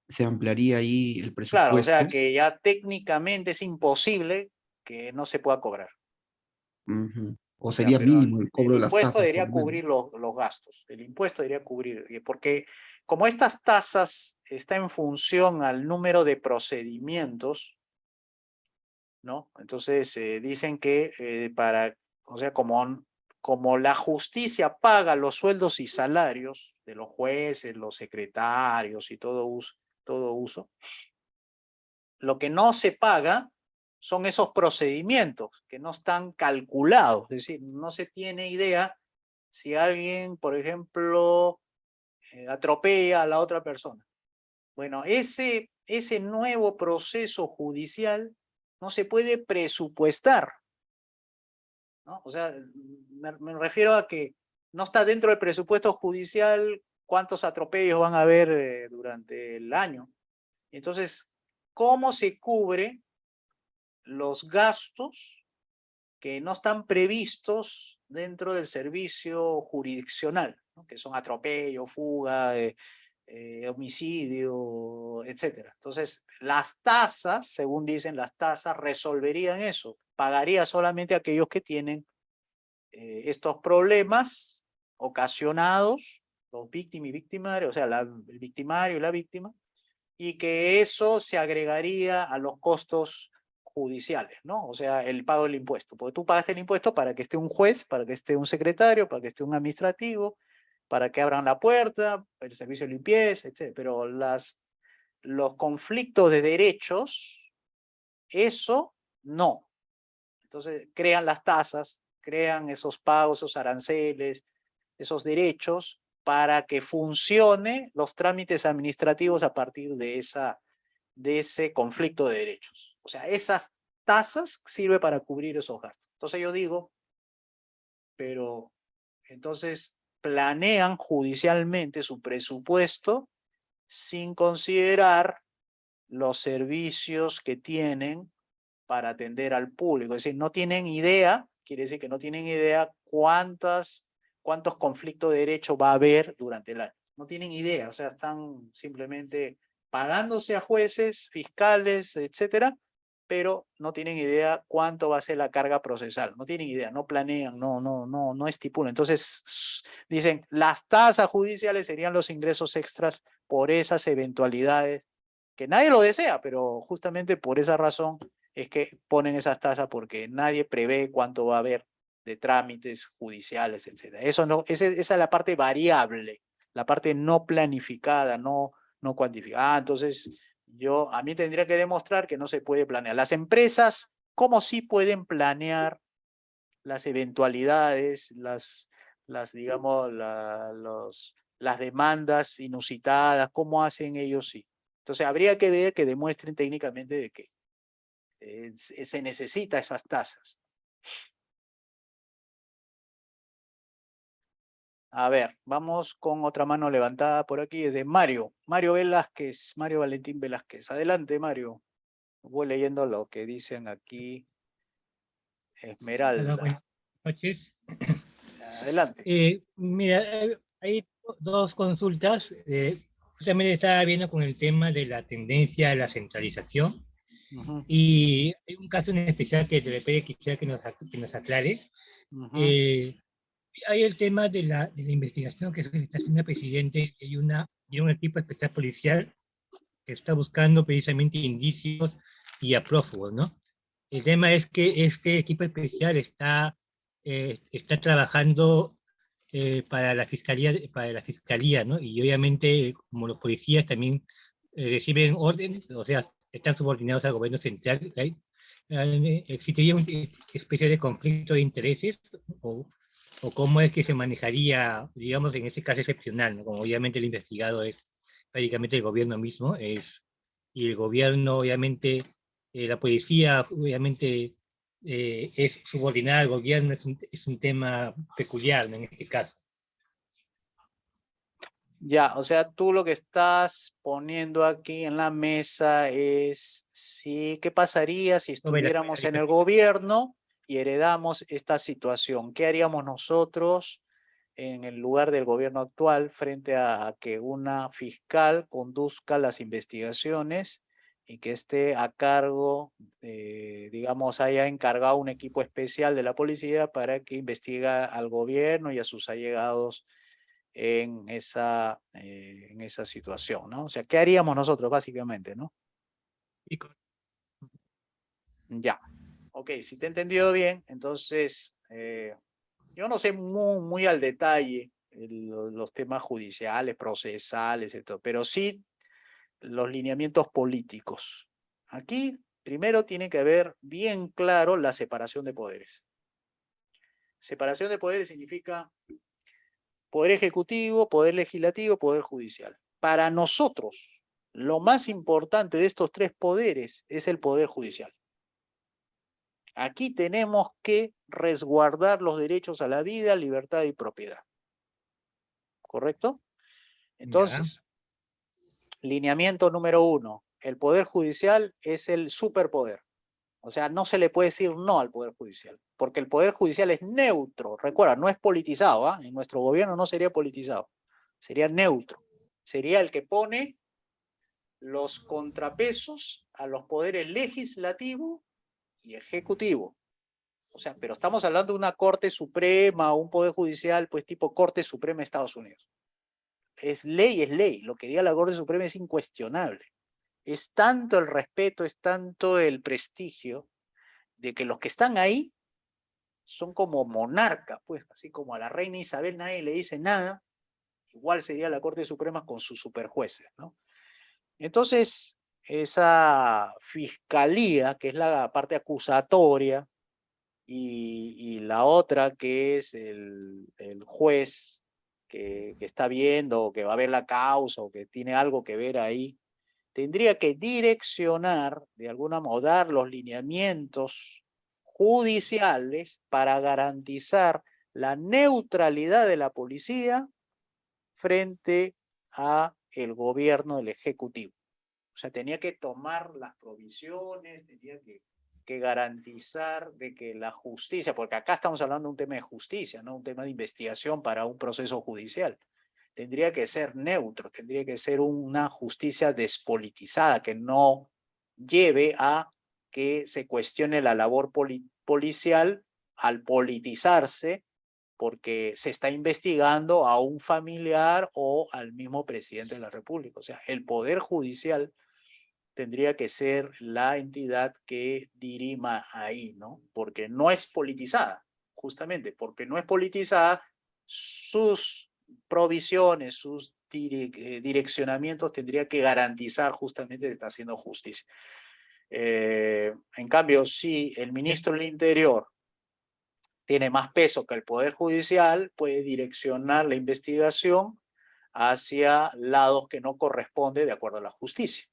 se ampliaría ahí el claro, o presupuesto. sea que ya técnicamente es imposible que no se pueda cobrar. Ujú. O O sea, sería pero mínimo el el cobro de las impuesto tasas, por debería lo menos. cubrir los gastos. El impuesto debería cubrir, porque como estas tasas está en función al número de procedimientos, ¿no? Entonces dicen que o sea, como la justicia paga los sueldos y salarios de los jueces, los secretarios y todo uso, lo que no se paga son esos procedimientos que no están calculados, es decir, no se tiene idea si alguien, por ejemplo, atropella a la otra persona. Bueno, ese nuevo proceso judicial no se puede presupuestar, ¿no? O sea, me refiero a que no está dentro del presupuesto judicial cuántos atropellos van a haber durante el año. Entonces, ¿cómo se cubre los gastos que no están previstos dentro del servicio jurisdiccional, ¿no? Que son atropello, fuga, homicidio, etcétera? Entonces, las tasas, según dicen, las tasas resolverían eso. Pagaría solamente a aquellos que tienen estos problemas ocasionados, los víctimas y victimarios, o sea, el victimario y la víctima, y que eso se agregaría a los costos judiciales, ¿no? O sea, el pago del impuesto, porque tú pagaste el impuesto para que esté un juez, para que esté un secretario, para que esté un administrativo, para que abran la puerta, el servicio de limpieza, etc. Pero los conflictos de derechos, eso no. Entonces crean las tasas, crean esos pagos, esos aranceles, esos derechos para que funcione los trámites administrativos a partir de ese conflicto de derechos. O sea, esas tasas sirven para cubrir esos gastos. Entonces yo digo, pero entonces planean judicialmente su presupuesto sin considerar los servicios que tienen para atender al público. Es decir, no tienen idea, quiere decir que no tienen idea cuántos conflictos de derecho va a haber durante el año. No tienen idea, o sea, están simplemente pagándose a jueces, fiscales, etcétera, pero no tienen idea cuánto va a ser la carga procesal. No tienen idea, no planean, no estipulan. Entonces, dicen, las tasas judiciales serían los ingresos extras por esas eventualidades que nadie lo desea, pero justamente por esa razón es que ponen esas tasas, porque nadie prevé cuánto va a haber de trámites judiciales, etc. Eso no, esa es la parte variable, la parte no planificada, no cuantificada. Entonces a mí tendría que demostrar que no se puede planear. Las empresas, ¿cómo sí pueden planear las eventualidades, digamos, las demandas inusitadas? ¿Cómo hacen ellos? Sí. Entonces habría que ver que demuestren técnicamente de que se necesita esas tasas. A ver, vamos con otra mano levantada por aquí, es de Mario Velázquez, Mario Valentín Velázquez. Adelante, Mario. Voy leyendo lo que dicen aquí. Hola, Esmeralda. buenas noches. Adelante. Mira, hay dos consultas. Justamente estaba viendo con el tema de la tendencia a la centralización. Ujú, Y hay un caso en especial que de repente quisiera que nos aclare. ujú, Hay el tema de la investigación que se está haciendo el presidente. Hay un equipo especial policial que está buscando precisamente indicios y a prófugos, ¿no? El tema es que este equipo especial está trabajando para la fiscalía, ¿no? Y obviamente, como los policías también reciben órdenes, o sea, están subordinados al gobierno central, ¿existiría una especie de conflicto de intereses? ¿O cómo es que se manejaría, digamos, en ese caso excepcional, ¿no? Como obviamente el investigado es prácticamente el gobierno mismo, y el gobierno, obviamente, la policía, obviamente, es subordinada al gobierno, es un tema peculiar, ¿no? En este caso. Ya, o sea, tú lo que estás poniendo aquí en la mesa es, sí, ¿qué pasaría si Sobre la estuviéramos en el fiscalía. gobierno y heredamos esta situación? ¿Qué haríamos nosotros en el lugar del gobierno actual frente a que una fiscal conduzca las investigaciones y que esté a cargo, digamos, haya encargado un equipo especial de la policía para que investiga al gobierno y a sus allegados en esa situación, ¿no? O sea, ¿qué haríamos nosotros básicamente, no? Y con- Ya, ok, si te he entendido bien, entonces yo no sé muy al detalle los temas judiciales, procesales, pero sí los lineamientos políticos. Aquí primero tiene que haber bien claro la separación de poderes. Separación de poderes significa poder ejecutivo, poder legislativo, poder judicial. Para nosotros, lo más importante de estos tres poderes es el poder judicial. Aquí tenemos que resguardar los derechos a la vida, libertad y propiedad. ¿Correcto? Ya, Entonces, lineamiento número 1, el poder judicial es el superpoder. O sea, no se le puede decir no al poder judicial, porque el poder judicial es neutro. Recuerda, no es politizado, ¿eh? En nuestro gobierno no sería politizado, sería neutro. Sería el que pone los contrapesos a los poderes legislativo y ejecutivo. O sea, pero estamos hablando de una Corte Suprema, un Poder Judicial, pues tipo Corte Suprema de Estados Unidos. Es ley, lo que diga la Corte Suprema es incuestionable. Es tanto el respeto, es tanto el prestigio de que los que están ahí son como monarcas, pues, así como a la reina Isabel nadie le dice nada, igual sería la Corte Suprema con sus superjueces, ¿no? Entonces, esa fiscalía, que es la parte acusatoria, y la otra que es el juez que está viendo, o que va a ver la causa, o que tiene algo que ver ahí, tendría que direccionar, de alguna modo, dar los lineamientos judiciales para garantizar la neutralidad de la policía frente a el gobierno del Ejecutivo. O sea, tenía que tomar las provisiones, tenía que garantizar de que la justicia, porque acá estamos hablando de un tema de justicia, no un tema de investigación para un proceso judicial. Tendría que ser neutro, tendría que ser una justicia despolitizada, que no lleve a que se cuestione la labor policial al politizarse, porque se está investigando a un familiar o al mismo presidente de la República. O sea, el Poder Judicial tendría que ser la entidad que dirima ahí, ¿no? Porque no es politizada, justamente, porque no es politizada, sus provisiones, sus direccionamientos tendría que garantizar justamente que está haciendo justicia. En cambio, si el ministro del Interior tiene más peso que el Poder Judicial, puede direccionar la investigación hacia lados que no corresponde de acuerdo a la justicia.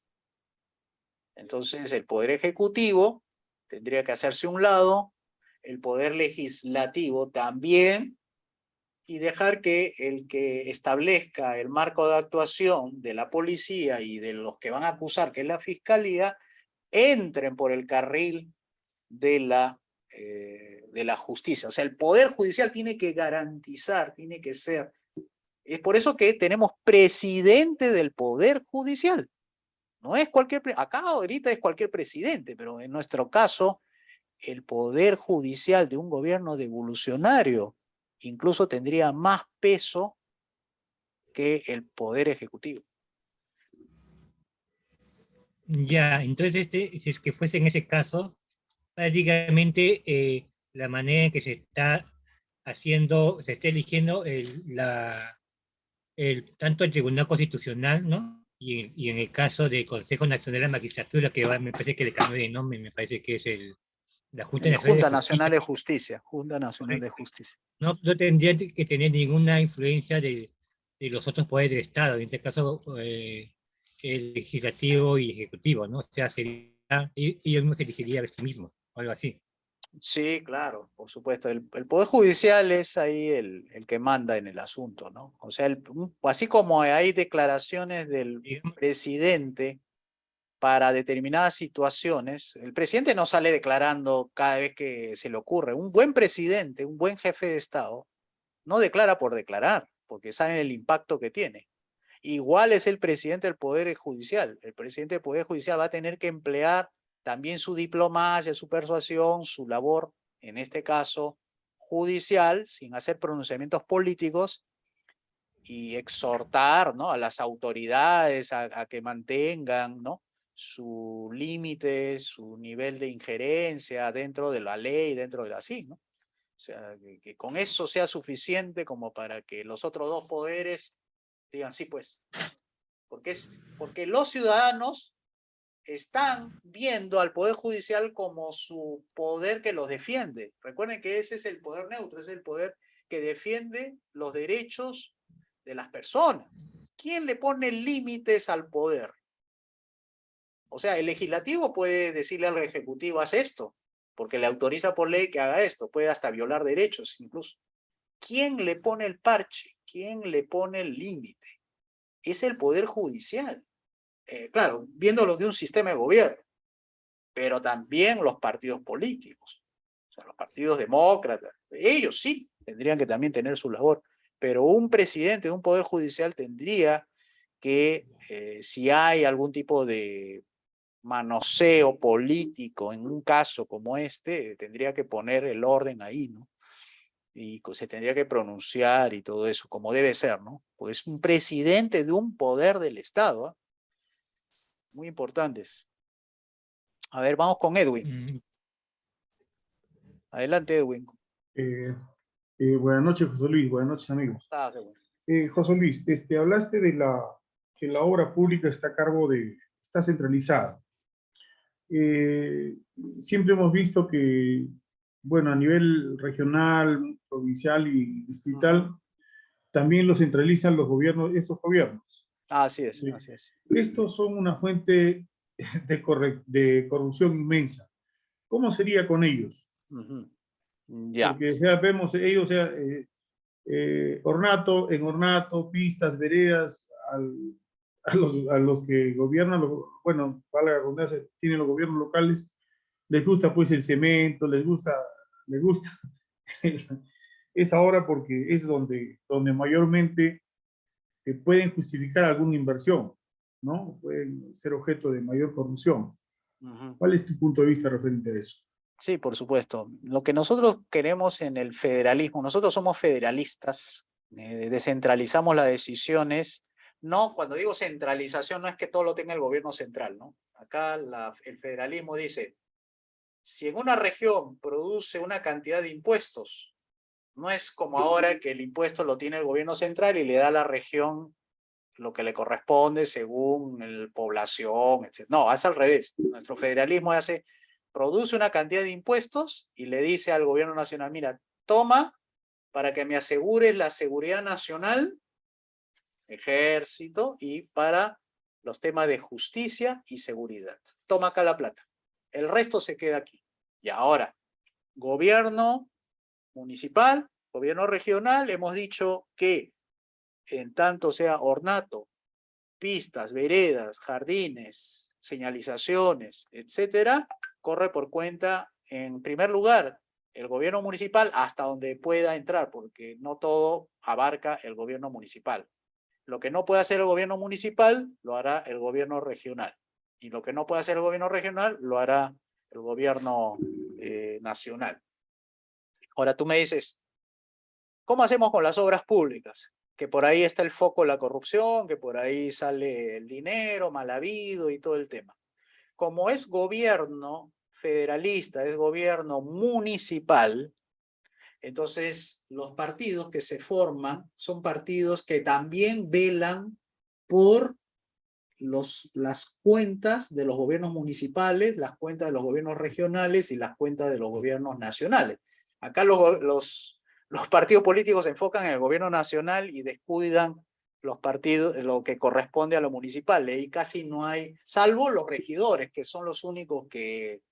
Entonces, el Poder Ejecutivo tendría que hacerse a un lado, el Poder Legislativo también, y dejar que el que establezca el marco de actuación de la policía y de los que van a acusar, que es la Fiscalía, entren por el carril de la justicia. O sea, el Poder Judicial tiene que garantizar, tiene que ser. Es por eso que tenemos presidente del Poder Judicial. No es cualquier, acá ahorita es cualquier presidente, pero en nuestro caso, el Poder Judicial de un gobierno devolucionario incluso tendría más peso que el Poder Ejecutivo. Ya, entonces, si es que fuese en ese caso, prácticamente la manera en que se está haciendo, se está eligiendo tanto el Tribunal Constitucional, ¿no? Y en el caso del Consejo Nacional de la Magistratura, que me parece que le cambió de nombre, me parece que es la Junta La Nacional de Junta Justicia. Nacional de Justicia, Junta Nacional de Justicia. No tendría que tener ninguna influencia de los otros poderes del Estado, en este caso el legislativo y ejecutivo, ¿no? O sea, ellos mismos se elegirían a sí mismos, o algo así. Sí, claro, por supuesto. El Poder Judicial es ahí el que manda en el asunto, ¿no? O sea, así como hay declaraciones del presidente para determinadas situaciones, el presidente no sale declarando cada vez que se le ocurre. Un buen presidente, un buen jefe de Estado, no declara por declarar, porque sabe el impacto que tiene. Igual es el presidente del Poder Judicial. El presidente del Poder Judicial va a tener que emplear también su diplomacia, su persuasión, su labor, en este caso judicial, sin hacer pronunciamientos políticos, y exhortar, ¿no?, a las autoridades a que mantengan, ¿no?, su límite, su nivel de injerencia dentro de la ley, dentro de la sí, ¿no? O sea, que con eso sea suficiente como para que los otros dos poderes digan, sí, pues, porque los ciudadanos están viendo al Poder Judicial como su poder que los defiende. Recuerden que ese es el poder neutro, es el poder que defiende los derechos de las personas. ¿Quién le pone límites al poder? O sea, el legislativo puede decirle al ejecutivo, haz esto, porque le autoriza por ley que haga esto, puede hasta violar derechos incluso. ¿Quién le pone el parche? ¿Quién le pone el límite? Es el Poder Judicial. Claro, viéndolo de un sistema de gobierno, pero también los partidos políticos, o sea, los partidos demócratas, ellos sí tendrían que también tener su labor, pero un presidente de un Poder Judicial tendría que, si hay algún tipo de manoseo político en un caso como este, tendría que poner el orden ahí, ¿no? Y se tendría que pronunciar y todo eso, como debe ser, ¿no? Pues es un presidente de un poder del Estado, ¿eh? Muy importantes. A ver, vamos con Edwin. Adelante, Edwin. Buenas noches, José Luis. Buenas noches, amigos. José Luis, hablaste de que la obra pública está a cargo está centralizada. Siempre hemos visto que, bueno, a nivel regional, provincial y distrital, también lo centralizan los gobiernos, esos gobiernos. Así es, Sí. así es. Estos son una fuente de corrupción inmensa. ¿Cómo sería con ellos? Ya. Porque vemos ellos, ornato, pistas, veredas, a los que gobiernan, bueno, para la redundancia, tienen los gobiernos locales, les gusta pues el cemento, les gusta es ahora porque es donde mayormente pueden justificar alguna inversión, ¿no? Pueden ser objeto de mayor corrupción. ¿Cuál es tu punto de vista referente a eso? Sí, por supuesto. Lo que nosotros queremos en el federalismo, nosotros somos federalistas, descentralizamos las decisiones. No, cuando digo centralización, no es que todo lo tenga el gobierno central, ¿no? Acá el federalismo dice, si en una región produce una cantidad de impuestos, no es como ahora que el impuesto lo tiene el gobierno central y le da a la región lo que le corresponde según la población, etc. No, es al revés. Nuestro federalismo produce una cantidad de impuestos y le dice al gobierno nacional, mira, toma para que me asegures la seguridad nacional, ejército, y para los temas de justicia y seguridad. Toma acá la plata. El resto se queda aquí. Y ahora, gobierno municipal, gobierno regional, hemos dicho que en tanto sea ornato, pistas, veredas, jardines, señalizaciones, etcétera, corre por cuenta, en primer lugar, el gobierno municipal hasta donde pueda entrar, porque no todo abarca el gobierno municipal. Lo que no puede hacer el gobierno municipal, lo hará el gobierno regional. Y lo que no puede hacer el gobierno regional, lo hará el gobierno nacional. Ahora tú me dices, ¿cómo hacemos con las obras públicas? Que por ahí está el foco de la corrupción, que por ahí sale el dinero mal habido y todo el tema. Como es gobierno federalista, es gobierno municipal, entonces los partidos que se forman son partidos que también velan por las cuentas de los gobiernos municipales, las cuentas de los gobiernos regionales y las cuentas de los gobiernos nacionales. Acá los partidos políticos se enfocan en el gobierno nacional y descuidan los partidos, lo que corresponde a lo municipal. Y casi no hay, salvo los regidores, que son los únicos que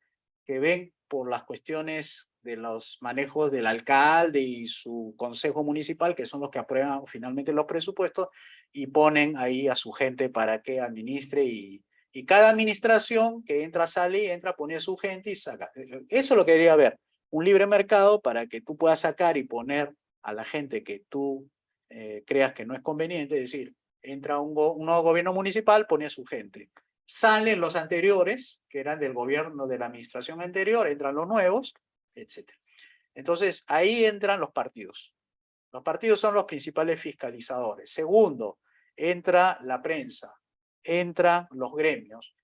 ven por las cuestiones de los manejos del alcalde y su consejo municipal, que son los que aprueban finalmente los presupuestos y ponen ahí a su gente para que administre y cada administración que entra, sale, entra, pone a su gente y saca. Eso es lo que debería haber, un libre mercado para que tú puedas sacar y poner a la gente que tú creas que no es conveniente, es decir, entra un nuevo gobierno municipal, pone a su gente. Salen los anteriores, que eran del gobierno de la administración anterior, entran los nuevos, etc. Entonces, ahí entran los partidos. Los partidos son los principales fiscalizadores. Segundo, entra la prensa, entran los gremios,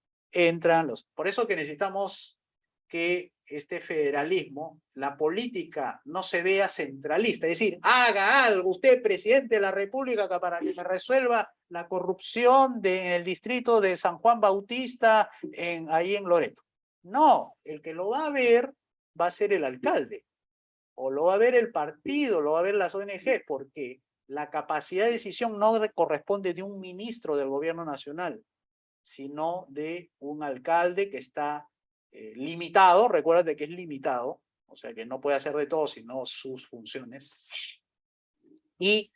Por eso que necesitamos que este federalismo, la política no se vea centralista, es decir, haga algo usted, presidente de la República, para que me resuelva la corrupción en el distrito de San Juan Bautista, ahí en Loreto. No, el que lo va a ver va a ser el alcalde, o lo va a ver el partido, lo va a ver las ONG, porque la capacidad de decisión no corresponde de un ministro del gobierno nacional, sino de un alcalde que está limitado, recuérdate que es limitado, o sea que no puede hacer de todo, sino sus funciones. Y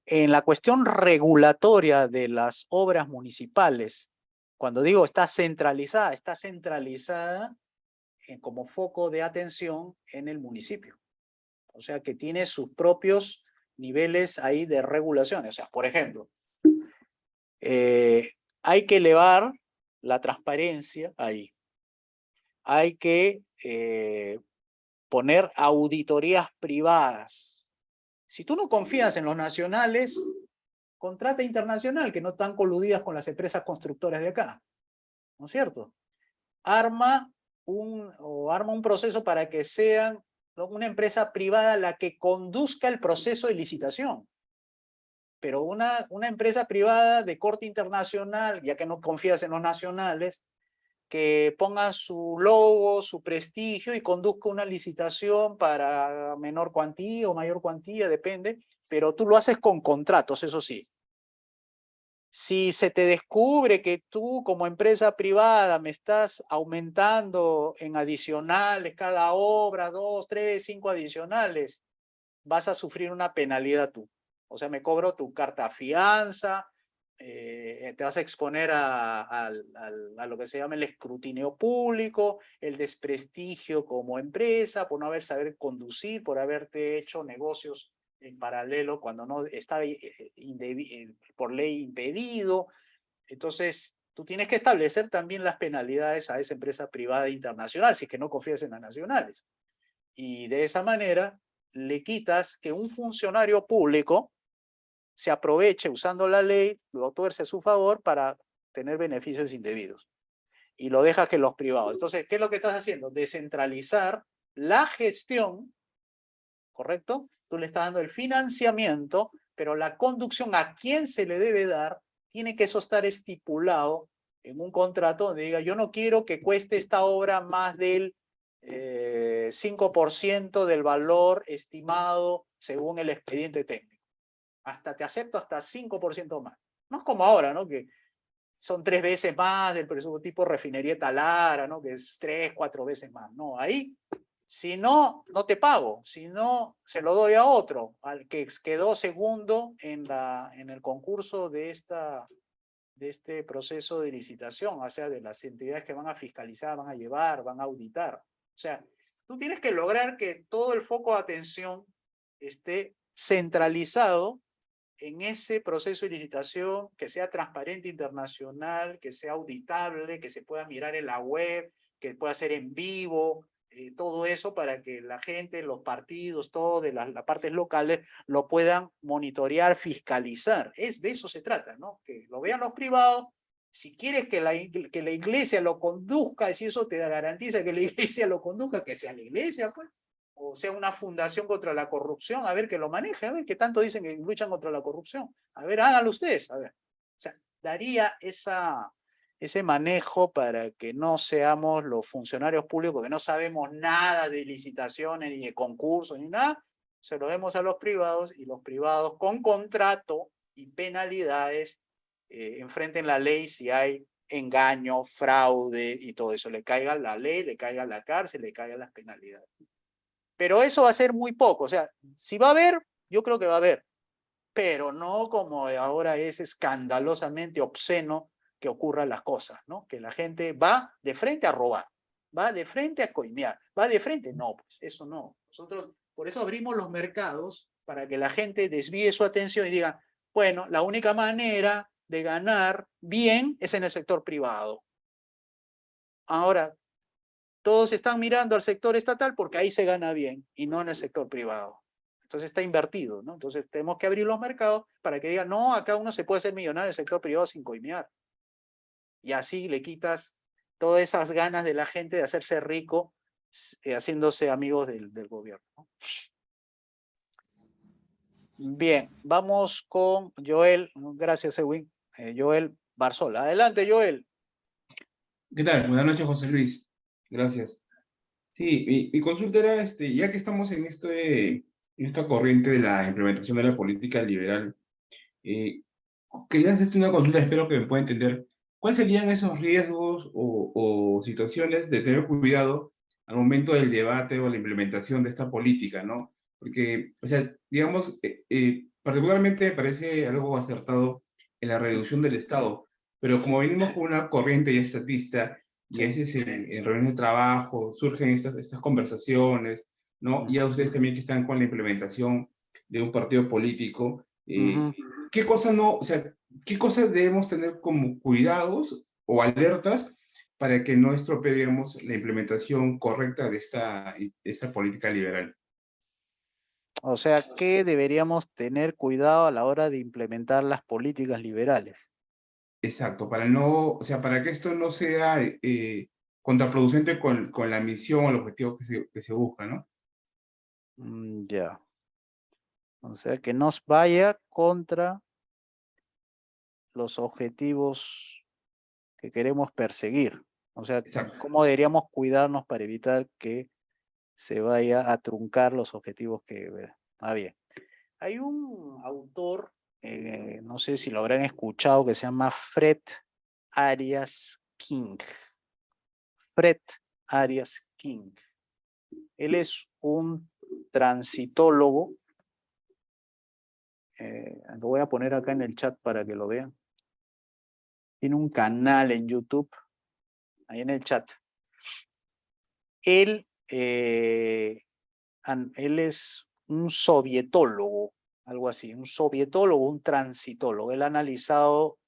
en la cuestión regulatoria de las obras municipales, cuando digo está centralizada como foco de atención en el municipio. O sea que tiene sus propios niveles ahí de regulaciones. O sea, por ejemplo, hay que elevar la transparencia ahí. Hay que poner auditorías privadas. Si tú no confías en los nacionales, contrata internacional, que no están coludidas con las empresas constructoras de acá. ¿No es cierto? Arma un proceso para que sean una empresa privada la que conduzca el proceso de licitación. Pero una empresa privada de corte internacional, ya que no confías en los nacionales, que ponga su logo, su prestigio y conduzca una licitación para menor cuantía o mayor cuantía, depende, pero tú lo haces con contratos, eso sí. Si se te descubre que tú como empresa privada me estás aumentando en adicionales cada obra, 2, 3, 5 adicionales, vas a sufrir una penalidad tú. O sea, me cobro tu carta fianza, te vas a exponer a lo que se llama el escrutinio público, el desprestigio como empresa, por no haber saber conducir, por haberte hecho negocios en paralelo cuando no está por ley impedido. Entonces, tú tienes que establecer también las penalidades a esa empresa privada internacional, si es que no confías en las nacionales. Y de esa manera le quitas que un funcionario público se aproveche usando la ley, lo tuerce a su favor para tener beneficios indebidos. Y lo deja que los privados. Entonces, ¿qué es lo que estás haciendo? Descentralizar la gestión, ¿correcto? Tú le estás dando el financiamiento, pero la conducción a quién se le debe dar, tiene que eso estar estipulado en un contrato donde diga, yo no quiero que cueste esta obra más del 5% del valor estimado según el expediente técnico. Hasta te acepto hasta 5% más. No es como ahora, ¿no? Que son 3 veces más del presupuesto tipo refinería Talara, ¿no? Que es 3, 4 veces más. No, ahí, si no, no te pago. Si no, se lo doy a otro, al que quedó segundo en el concurso de este proceso de licitación, o sea, de las entidades que van a fiscalizar, van a llevar, van a auditar. O sea, tú tienes que lograr que todo el foco de atención esté centralizado en ese proceso de licitación, que sea transparente internacional, que sea auditable, que se pueda mirar en la web, que pueda ser en vivo, todo eso para que la gente, los partidos, todo de las partes locales lo puedan monitorear, fiscalizar. De eso se trata, ¿no? Que lo vean los privados. Si quieres que la iglesia lo conduzca, si eso te garantiza que la iglesia lo conduzca, que sea la iglesia, pues. O sea, una fundación contra la corrupción, a ver que lo maneje, a ver que tanto dicen que luchan contra la corrupción. A ver, háganlo ustedes, a ver. O sea, daría ese manejo para que no seamos los funcionarios públicos que no sabemos nada de licitaciones, ni de concursos, ni nada, se lo demos a los privados y los privados con contrato y penalidades enfrenten la ley si hay engaño, fraude y todo eso. Le caiga la ley, le caiga la cárcel, le caigan las penalidades. Pero eso va a ser muy poco. O sea, si va a haber, yo creo que va a haber. Pero no como ahora es escandalosamente obsceno que ocurran las cosas, ¿no? Que la gente va de frente a robar, va de frente a coimear, va de frente. No, pues eso no. Nosotros, por eso abrimos los mercados para que la gente desvíe su atención y diga, bueno, la única manera de ganar bien es en el sector privado. Ahora, todos están mirando al sector estatal porque ahí se gana bien y no en el sector privado. Entonces está invertido, ¿no? Entonces tenemos que abrir los mercados para que digan, no, acá uno se puede hacer millonario en el sector privado sin coimear. Y así le quitas todas esas ganas de la gente de hacerse rico haciéndose amigos del gobierno, ¿no? Bien, vamos con Joel. Gracias, Edwin. Joel Barzola. Adelante, Joel. ¿Qué tal? Buenas noches, José Luis. Gracias. Sí, mi consulta era, ya que estamos en esta corriente de la implementación de la política liberal, quería hacerte una consulta, espero que me pueda entender. ¿Cuáles serían esos riesgos o situaciones de tener cuidado al momento del debate o la implementación de esta política, ¿no? Porque, o sea, digamos, particularmente me parece algo acertado en la reducción del Estado, pero como venimos con una corriente ya estatista, y a veces en reuniones de trabajo surgen estas conversaciones, ¿no? Y a ustedes también que están con la implementación de un partido político, ¿qué cosas debemos tener como cuidados o alertas para que no estropeemos la implementación correcta de esta política liberal. O sea, que deberíamos tener cuidado a la hora de implementar las políticas liberales. Exacto, para que esto no sea contraproducente con la misión o el objetivo que se busca, ¿no? Ya. O sea, que nos vaya contra los objetivos que queremos perseguir. O sea, Exacto. ¿cómo deberíamos cuidarnos para evitar que se vaya a truncar los objetivos que... bien. Hay un autor, no sé si lo habrán escuchado, que se llama Fred Arias King. Fred Arias King. Él es un transitólogo. Lo voy a poner acá en el chat para que lo vean. Tiene un canal en YouTube, ahí en el chat. Él es un sovietólogo, algo así, un sovietólogo, un transitólogo. Él ha analizado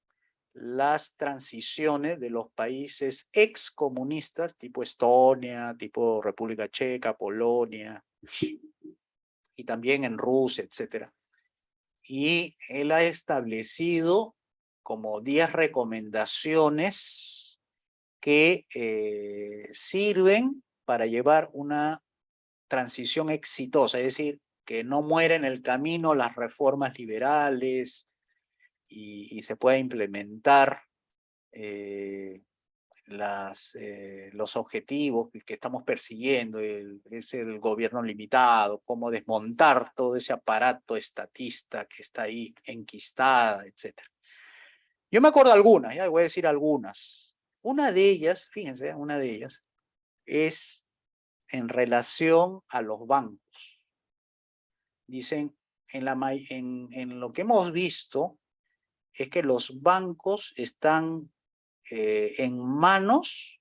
las transiciones de los países excomunistas, tipo Estonia, tipo República Checa, Polonia, y también en Rusia, etc. Y él ha establecido como 10 recomendaciones que sirven para llevar una transición exitosa, es decir, que no muera en el camino las reformas liberales y se pueda implementar los objetivos que estamos persiguiendo, es el gobierno limitado, cómo desmontar todo ese aparato estatista que está ahí enquistada, etc. Yo me acuerdo algunas, ya voy a decir algunas. Una de ellas, fíjense, una de ellas es en relación a los bancos. Dicen, en lo que hemos visto es que los bancos están en manos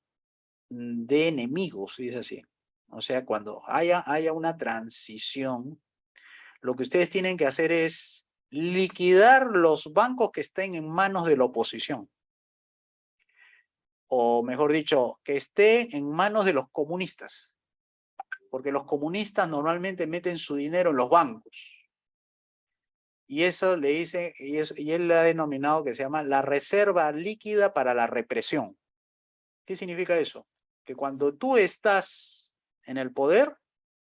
de enemigos, dice así. O sea, cuando haya una transición, lo que ustedes tienen que hacer es liquidar los bancos que estén en manos de la oposición. O mejor dicho, que esté en manos de los comunistas. Porque los comunistas normalmente meten su dinero en los bancos. Y eso le dice, y él le ha denominado que se llama la reserva líquida para la represión. ¿Qué significa eso? Que cuando tú estás en el poder,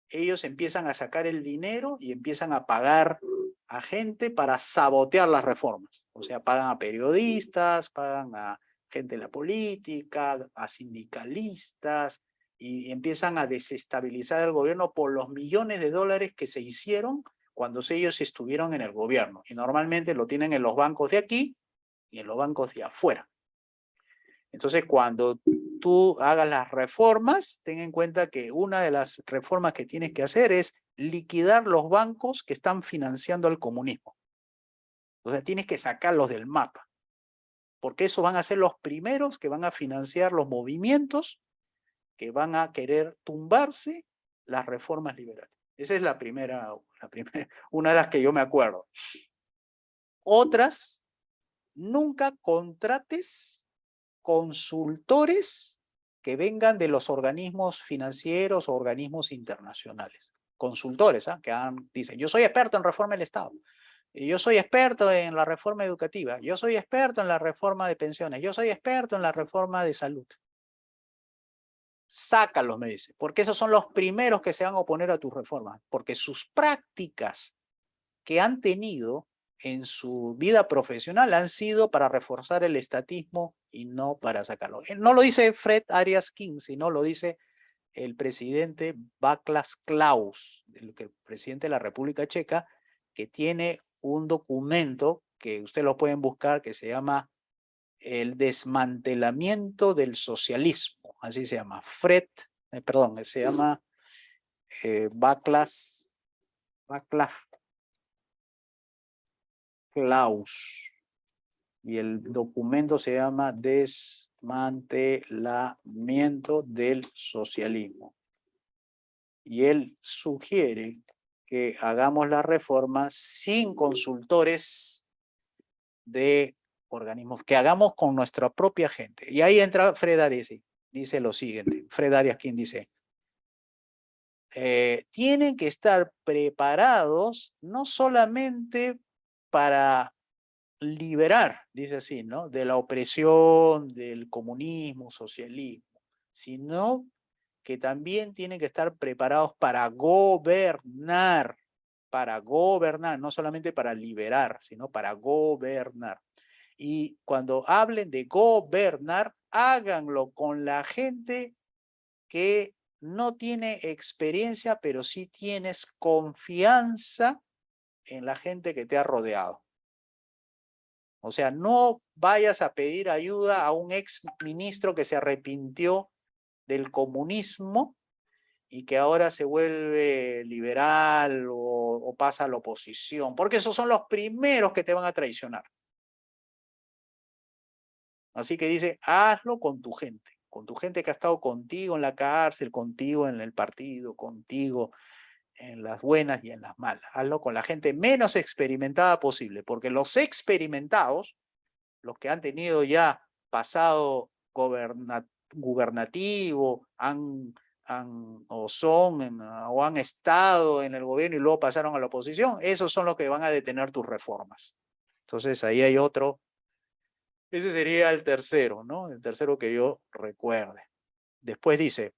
ellos empiezan a sacar el dinero y empiezan a pagar a gente para sabotear las reformas. O sea, pagan a periodistas, pagan a gente de la política, a sindicalistas, y empiezan a desestabilizar el gobierno por los millones de dólares que se hicieron cuando ellos estuvieron en el gobierno. Y normalmente lo tienen en los bancos de aquí y en los bancos de afuera. Entonces, cuando tú hagas las reformas, ten en cuenta que una de las reformas que tienes que hacer es liquidar los bancos que están financiando el comunismo. O sea, tienes que sacarlos del mapa, porque esos van a ser los primeros que van a financiar los movimientos que van a querer tumbarse las reformas liberales. Esa es la primera, una de las que yo me acuerdo. Otras, nunca contrates consultores que vengan de los organismos financieros o organismos internacionales. Consultores, que dicen, yo soy experto en reforma del Estado, yo soy experto en la reforma educativa, yo soy experto en la reforma de pensiones, yo soy experto en la reforma de salud. Sácalos, me dice, porque esos son los primeros que se van a oponer a tus reformas, porque sus prácticas que han tenido en su vida profesional han sido para reforzar el estatismo y no para sacarlo. No lo dice Fred Arias King, sino lo dice el presidente Václav Klaus, el presidente de la República Checa, que tiene un documento que ustedes lo pueden buscar que se llama El desmantelamiento del socialismo, así se llama. Se llama Václav Klaus. Y el documento se llama Desmantelamiento del socialismo. Y él sugiere que hagamos la reforma sin consultores de organismos, que hagamos con nuestra propia gente. Y ahí entra Fred Arias, dice lo siguiente, Fred Arias quien dice, tienen que estar preparados no solamente para liberar, dice así, ¿no?, de la opresión, del comunismo, socialismo, sino que también tienen que estar preparados para gobernar, no solamente para liberar, sino para gobernar. Y cuando hablen de gobernar, háganlo con la gente que no tiene experiencia, pero sí tienes confianza en la gente que te ha rodeado. O sea, no vayas a pedir ayuda a un ex ministro que se arrepintió del comunismo y que ahora se vuelve liberal o pasa a la oposición, porque esos son los primeros que te van a traicionar. Así que dice, hazlo con tu gente que ha estado contigo en la cárcel, contigo en el partido, contigo en las buenas y en las malas. Hazlo con la gente menos experimentada posible, porque los experimentados, los que han tenido ya pasado gubernativo, o han estado en el gobierno y luego pasaron a la oposición, esos son los que van a detener tus reformas. Entonces ahí hay otro. Ese sería el tercero, ¿no? El tercero que yo recuerde. Después dice,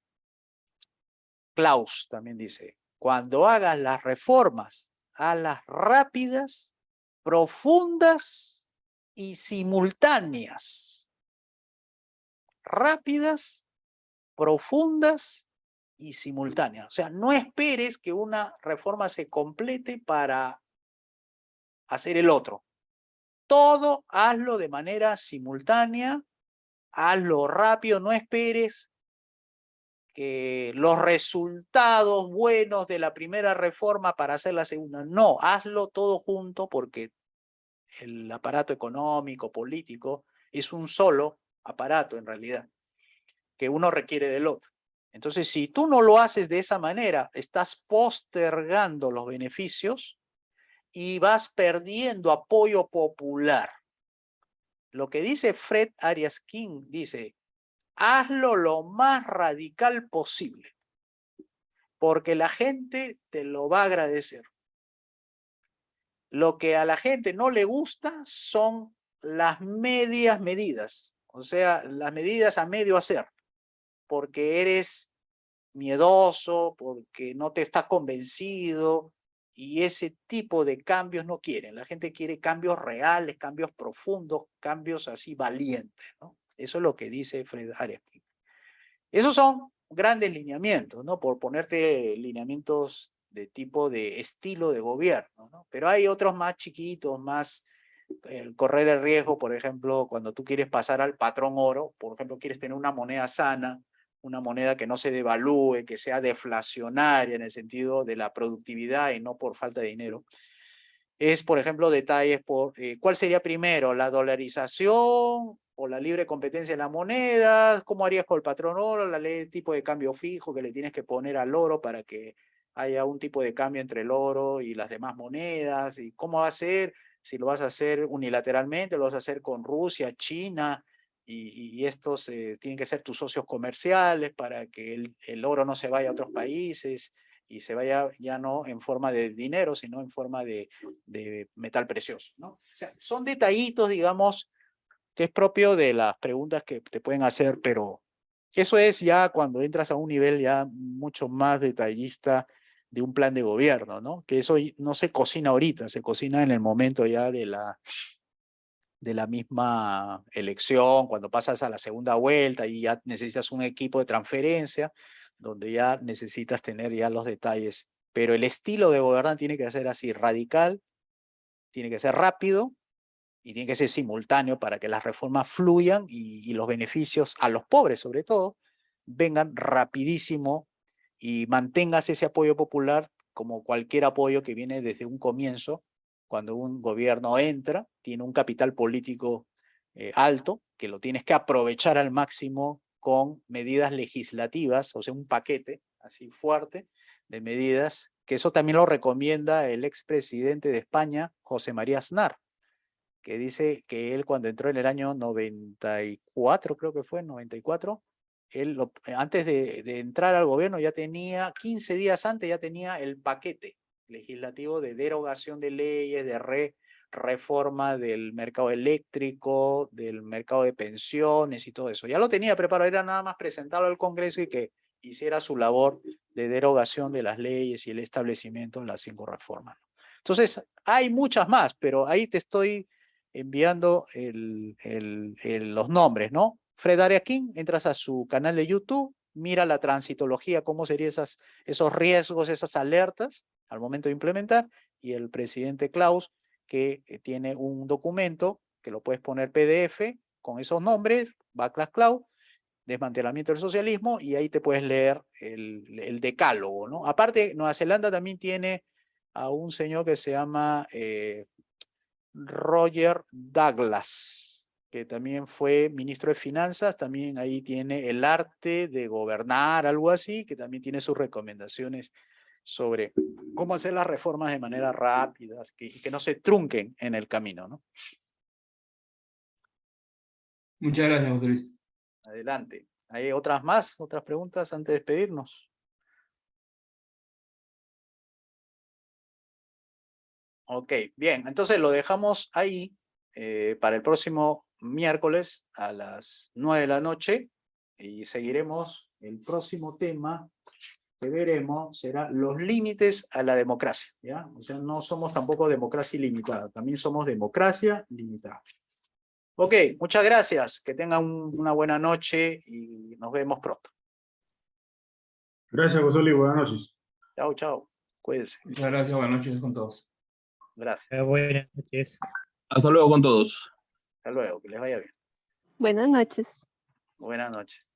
Klaus también dice, cuando hagas las reformas, hazlas rápidas, profundas y simultáneas. Rápidas, profundas y simultáneas. O sea, no esperes que una reforma se complete para hacer el otro. Todo hazlo de manera simultánea, hazlo rápido, no esperes que los resultados buenos de la primera reforma para hacer la segunda. No, hazlo todo junto porque el aparato económico, político, es un solo aparato en realidad, que uno requiere del otro. Entonces, si tú no lo haces de esa manera, estás postergando los beneficios y vas perdiendo apoyo popular. Lo que dice Fred Arias King, dice, hazlo lo más radical posible, porque la gente te lo va a agradecer. Lo que a la gente no le gusta son las medias medidas, o sea, las medidas a medio hacer, porque eres miedoso, porque no te estás convencido, y ese tipo de cambios no quieren. La gente quiere cambios reales, cambios profundos, cambios así valientes, ¿no? Eso es lo que dice Fred Arias. Esos son grandes lineamientos, ¿no? Por ponerte lineamientos de tipo de estilo de gobierno, ¿no? Pero hay otros más chiquitos, más correr el riesgo, por ejemplo, cuando tú quieres pasar al patrón oro, por ejemplo, quieres tener una moneda sana, una moneda que no se devalúe, que sea deflacionaria en el sentido de la productividad y no por falta de dinero. Es, por ejemplo, detalles por cuál sería primero, la dolarización o la libre competencia de las monedas, cómo harías con el patrón oro, la ley de tipo de cambio fijo que le tienes que poner al oro para que haya un tipo de cambio entre el oro y las demás monedas, y cómo va a ser, si lo vas a hacer unilateralmente, lo vas a hacer con Rusia, China, y estos tienen que ser tus socios comerciales para que el oro no se vaya a otros países y se vaya ya no en forma de dinero, sino en forma de metal precioso, ¿no? O sea, son detallitos, digamos, que es propio de las preguntas que te pueden hacer, pero eso es ya cuando entras a un nivel ya mucho más detallista de un plan de gobierno, ¿no? Que eso no se cocina ahorita, se cocina en el momento ya de la misma elección, cuando pasas a la segunda vuelta y ya necesitas un equipo de transferencia, donde ya necesitas tener ya los detalles. Pero el estilo de gobernar tiene que ser así, radical, tiene que ser rápido y tiene que ser simultáneo para que las reformas fluyan y los beneficios a los pobres, sobre todo, vengan rapidísimo y mantengas ese apoyo popular como cualquier apoyo que viene desde un comienzo. Cuando un gobierno entra, tiene un capital político alto, que lo tienes que aprovechar al máximo con medidas legislativas, o sea, un paquete así fuerte de medidas, que eso también lo recomienda el expresidente de España, José María Aznar, que dice que él cuando entró en el año 94, creo que fue, 94, él antes de entrar al gobierno ya tenía, 15 días antes ya tenía el paquete legislativo de derogación de leyes, de reforma del mercado eléctrico, del mercado de pensiones y todo eso. Ya lo tenía preparado, era nada más presentarlo al Congreso y que hiciera su labor de derogación de las leyes y el establecimiento de las 5 reformas. Entonces, hay muchas más, pero ahí te estoy enviando los nombres, ¿no? Fred Ariaquín, entras a su canal de YouTube, mira la transitología, cómo serían esos riesgos, esas alertas al momento de implementar, y el presidente Klaus, que tiene un documento que lo puedes poner PDF con esos nombres, Backlash Klaus, desmantelamiento del socialismo, y ahí te puedes leer el decálogo, ¿no? Aparte, Nueva Zelanda también tiene a un señor que se llama Roger Douglas, que también fue ministro de Finanzas, también ahí tiene el arte de gobernar, algo así, que también tiene sus recomendaciones sobre cómo hacer las reformas de manera rápida y que no se trunquen en el camino, ¿no? Muchas gracias, José Luis. Adelante. ¿Hay otras preguntas antes de despedirnos? Ok, bien, entonces lo dejamos ahí para el próximo miércoles a las 9 de la noche y seguiremos el próximo tema que veremos será los límites a la democracia, ¿ya? O sea, no somos tampoco democracia ilimitada, también somos democracia limitada. Ok, muchas gracias, que tengan una buena noche y nos vemos pronto. Gracias, José Luis. Buenas noches. Chao, chao. Cuídense. Muchas gracias, buenas noches con todos. Gracias. Buenas noches. Hasta luego con todos. Hasta luego, que les vaya bien. Buenas noches. Buenas noches.